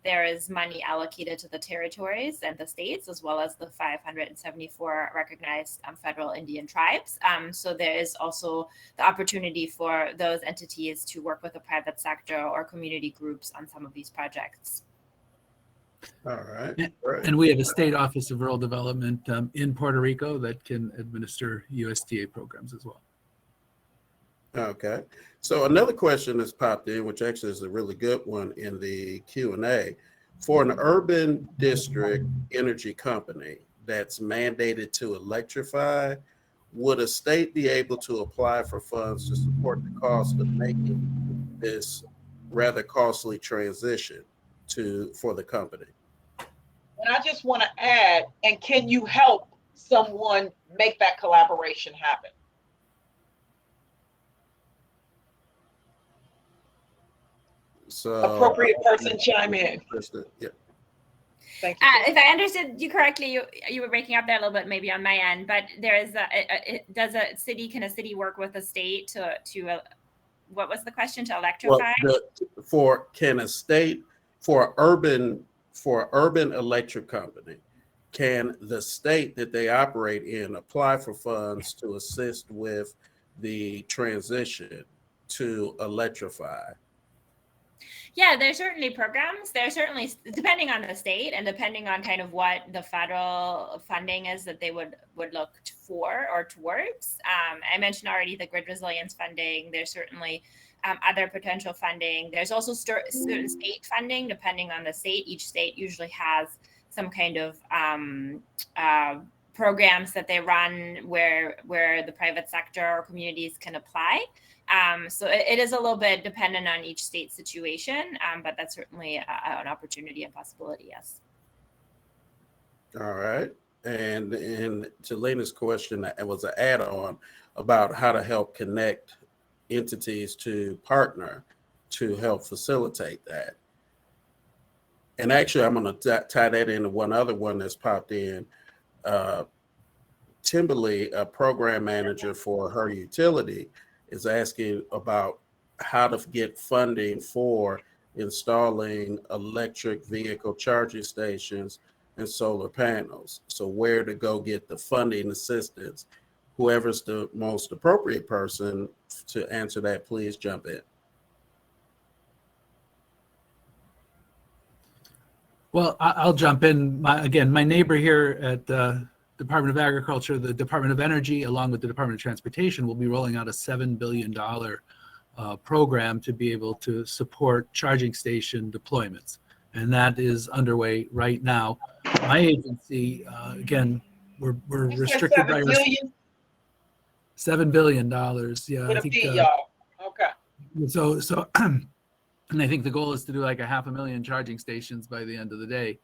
there is money allocated to the territories and the states, as well as the 574 recognized federal Indian tribes. So there is also the opportunity for those entities to work with the private sector or community groups on some of these projects. All right. And we have a state office of rural development in Puerto Rico that can administer USDA programs as well. Okay. So another question that's popped in, which actually is a really good one in the Q&A. For an urban district energy company that's mandated to electrify, would a state be able to apply for funds to support the cost of making this rather costly transition for the company? And I just want to add, and can you help someone make that collaboration happen? So appropriate person chime in. Yeah. Thank you. If I understood you correctly, you were breaking up there a little bit, maybe on my end. But there is can a city work with a state to what was the question, to electrify? Well, can a state for urban electric company, can the state that they operate in apply for funds to assist with the transition to electrify? Yeah, there's certainly programs. There's certainly, depending on the state and depending on kind of what the federal funding is that they would look for or towards. I mentioned already the grid resilience funding. There's certainly other potential funding. There's also certain state funding, depending on the state. Each state usually has some kind of programs that they run where the private sector or communities can apply. So it is a little bit dependent on each state situation, but that's certainly an opportunity and possibility, yes. All right. And to Lena's question, it was an add-on about how to help connect entities to partner to help facilitate that. And actually, I'm going to tie that into one other one that's popped in. Timberly, a program manager for her utility, is asking about how to get funding for installing electric vehicle charging stations and solar panels. So where to go get the funding assistance? Whoever's the most appropriate person to answer that, please jump in. Well, I'll jump in. My neighbor here at the Department of Agriculture, the Department of Energy, along with the Department of Transportation, will be rolling out a $7 billion program to be able to support charging station deployments. And that is underway right now. My agency, again, we're restricted by $7 billion. Yeah, I think. Okay. So, and I think the goal is to do like 500,000 charging stations by the end of the day.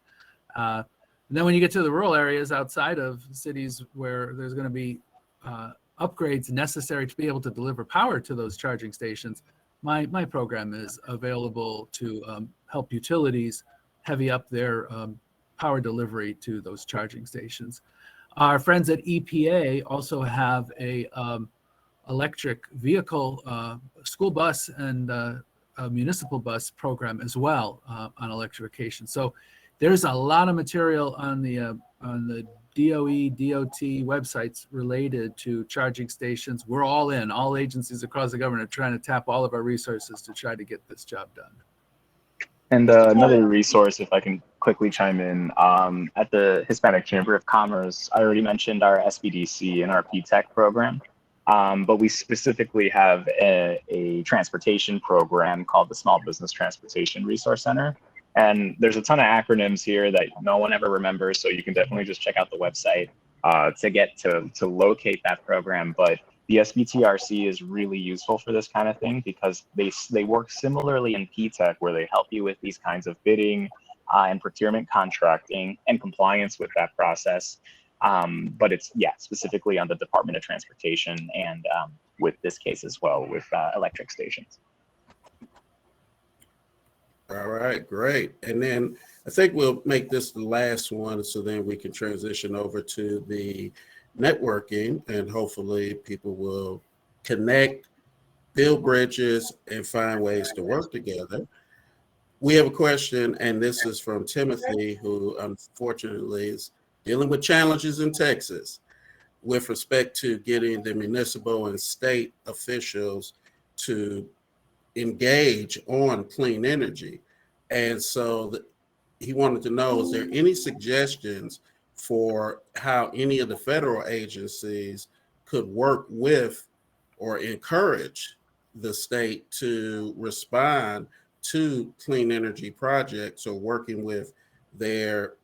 And then when you get to the rural areas outside of cities where there's going to be upgrades necessary to be able to deliver power to those charging stations, my program is available to help utilities heavy up their power delivery to those charging stations. Our friends at EPA also have a electric vehicle, school bus and a municipal bus program as well on electrification. So there's a lot of material on the DOE, DOT websites related to charging stations. We're all in. All agencies across the government are trying to tap all of our resources to try to get this job done. And another resource, if I can quickly chime in, at the Hispanic Chamber of Commerce, I already mentioned our SBDC and our PTech program, but we specifically have a transportation program called the Small Business Transportation Resource Center. And there's a ton of acronyms here that no one ever remembers, so you can definitely just check out the website to locate that program. But the SBTRC is really useful for this kind of thing because they work similarly in PTech, where they help you with these kinds of bidding and procurement contracting and compliance with that process. But it's, specifically on the Department of Transportation and with this case as well with electric stations. All right, great. And then I think we'll make this the last one, so then we can transition over to the networking, and hopefully people will connect, build bridges, and find ways to work together. We have a question, and this is from Timothy, who unfortunately is dealing with challenges in Texas with respect to getting the municipal and state officials to engage on clean energy. And so he wanted to know, is there any suggestions for how any of the federal agencies could work with or encourage the state to respond to clean energy projects, or working with their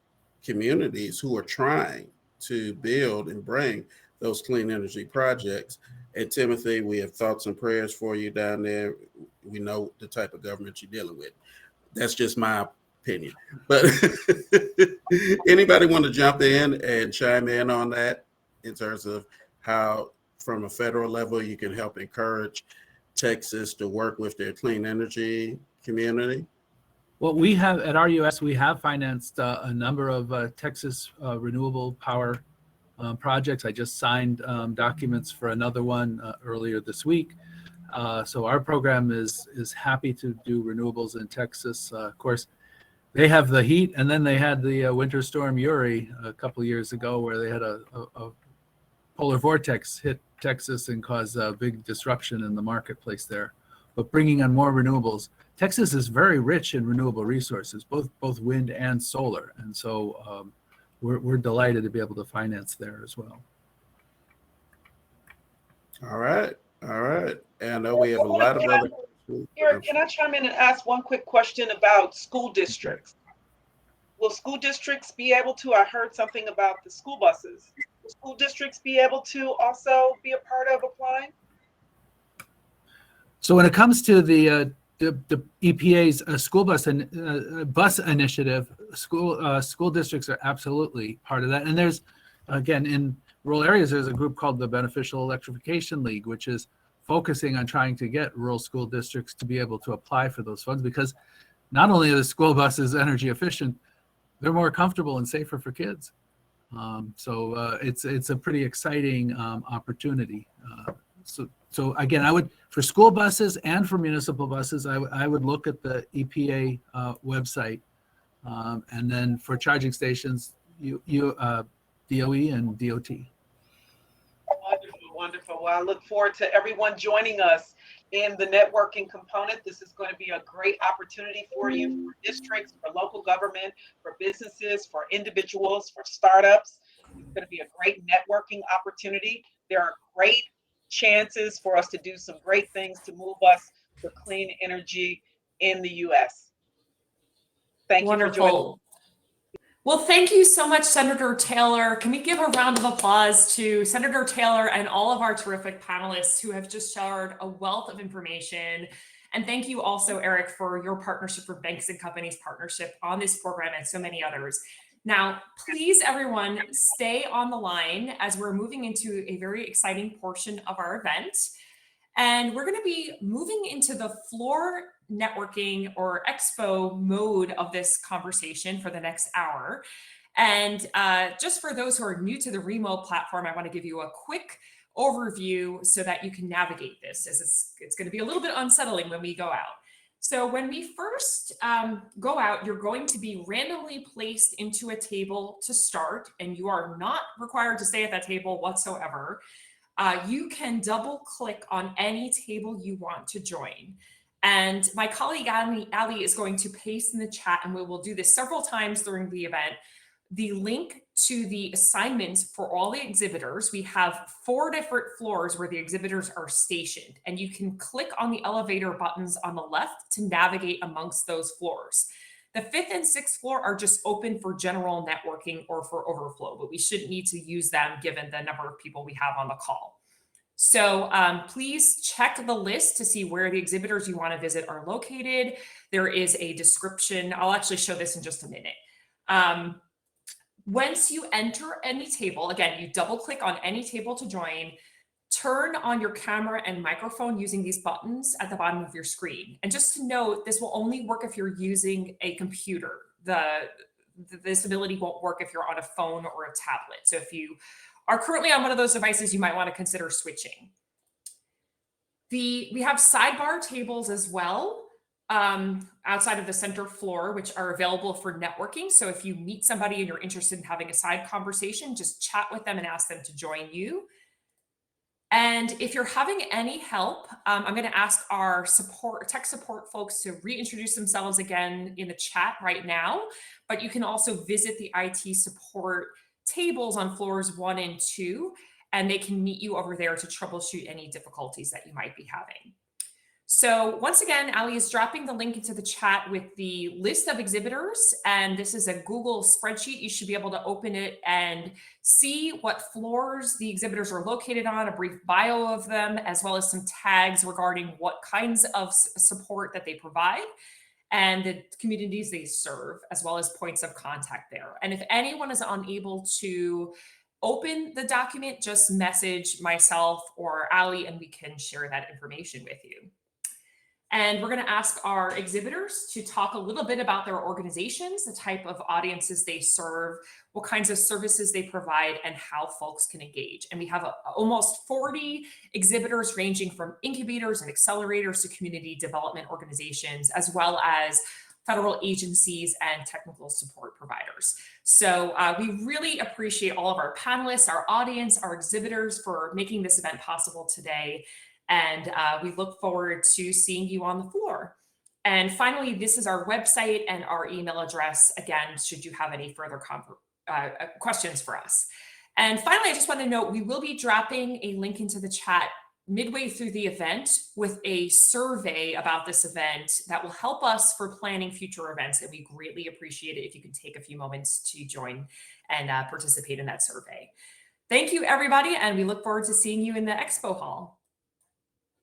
communities who are trying to build and bring those clean energy projects? And Timothy, we have thoughts and prayers for you down there. We know the type of government you're dealing with. That's just my opinion. But anybody want to jump in and chime in on that in terms of how, from a federal level, you can help encourage Texas to work with their clean energy community? Well, we have at RUS, we have financed a number of Texas renewable power projects. I just signed documents for another one earlier this week. So our program is happy to do renewables in Texas. Of course, they have the heat, and then they had the winter storm Uri a couple of years ago, where they had a polar vortex hit Texas and caused a big disruption in the marketplace there. But bringing on more renewables, Texas is very rich in renewable resources, both wind and solar, and so we're delighted to be able to finance there as well. All right. And I know we have a lot of other. Eric, can I chime in and ask one quick question about school districts? Will school districts be able to, I heard something about the school buses. Will school districts be able to also be a part of applying? So when it comes to the EPA's school bus initiative, school districts are absolutely part of that. And there's, again, in rural areas, there's a group called the Beneficial Electrification League, which is focusing on trying to get rural school districts to be able to apply for those funds, because not only are the school buses energy efficient, they're more comfortable and safer for kids. So it's a pretty exciting opportunity. So again, I would, for school buses and for municipal buses, I would look at the EPA website, and then for charging stations, DOE and DOT. Wonderful. Well, I look forward to everyone joining us in the networking component. This is going to be a great opportunity for you, for districts, for local government, for businesses, for individuals, for startups. It's going to be a great networking opportunity. There are great chances for us to do some great things to move us to clean energy in the U.S. Thank you for joining. Well, thank you so much, Senator Taylor. Can we give a round of applause to Senator Taylor and all of our terrific panelists who have just shared a wealth of information? And thank you also, Eric, for your partnership, for Banks and Companies partnership on this program and so many others. Now, please, everyone, stay on the line as we're moving into a very exciting portion of our event. And we're going to be moving into the floor networking or expo mode of this conversation for the next hour. And just for those who are new to the remote platform, I want to give you a quick overview so that you can navigate this, as it's going to be a little bit unsettling when we go out. So when we first go out, you're going to be randomly placed into a table to start, and you are not required to stay at that table whatsoever. You can double click on any table you want to join. And my colleague Ali is going to paste in the chat, and we will do this several times during the event, the link to the assignments for all the exhibitors. We have 4 different floors where the exhibitors are stationed, and you can click on the elevator buttons on the left to navigate amongst those floors. The 5th and 6th floor are just open for general networking or for overflow, but we shouldn't need to use them given the number of people we have on the call. So please check the list to see where the exhibitors you want to visit are located. There is a description. I'll actually show this in just a minute. Once you enter any table, again, you double click on any table to join, turn on your camera and microphone using these buttons at the bottom of your screen. And just to note, this will only work if you're using a computer. This ability won't work if you're on a phone or a tablet. So if you are currently on one of those devices, you might want to consider switching. We have sidebar tables as well outside of the center floor, which are available for networking. So if you meet somebody and you're interested in having a side conversation, just chat with them and ask them to join you. And if you're having any help, I'm going to ask our tech support folks to reintroduce themselves again in the chat right now. But you can also visit the IT support tables on floors 1 and 2, and they can meet you over there to troubleshoot any difficulties that you might be having. So once again, Ali is dropping the link into the chat with the list of exhibitors, and this is a Google spreadsheet. You should be able to open it and see what floors the exhibitors are located on, a brief bio of them, as well as some tags regarding what kinds of support that they provide and the communities they serve, as well as points of contact there. And if anyone is unable to open the document, just message myself or Ali and we can share that information with you. And we're going to ask our exhibitors to talk a little bit about their organizations, the type of audiences they serve, what kinds of services they provide, and how folks can engage. And we have almost 40 exhibitors ranging from incubators and accelerators to community development organizations, as well as federal agencies and technical support providers. So we really appreciate all of our panelists, our audience, our exhibitors for making this event possible today. And we look forward to seeing you on the floor. And finally, this is our website and our email address, again, should you have any further questions for us. And finally, I just want to note, we will be dropping a link into the chat midway through the event with a survey about this event that will help us for planning future events. And we greatly appreciate it if you can take a few moments to join and participate in that survey. Thank you, everybody. And we look forward to seeing you in the expo hall.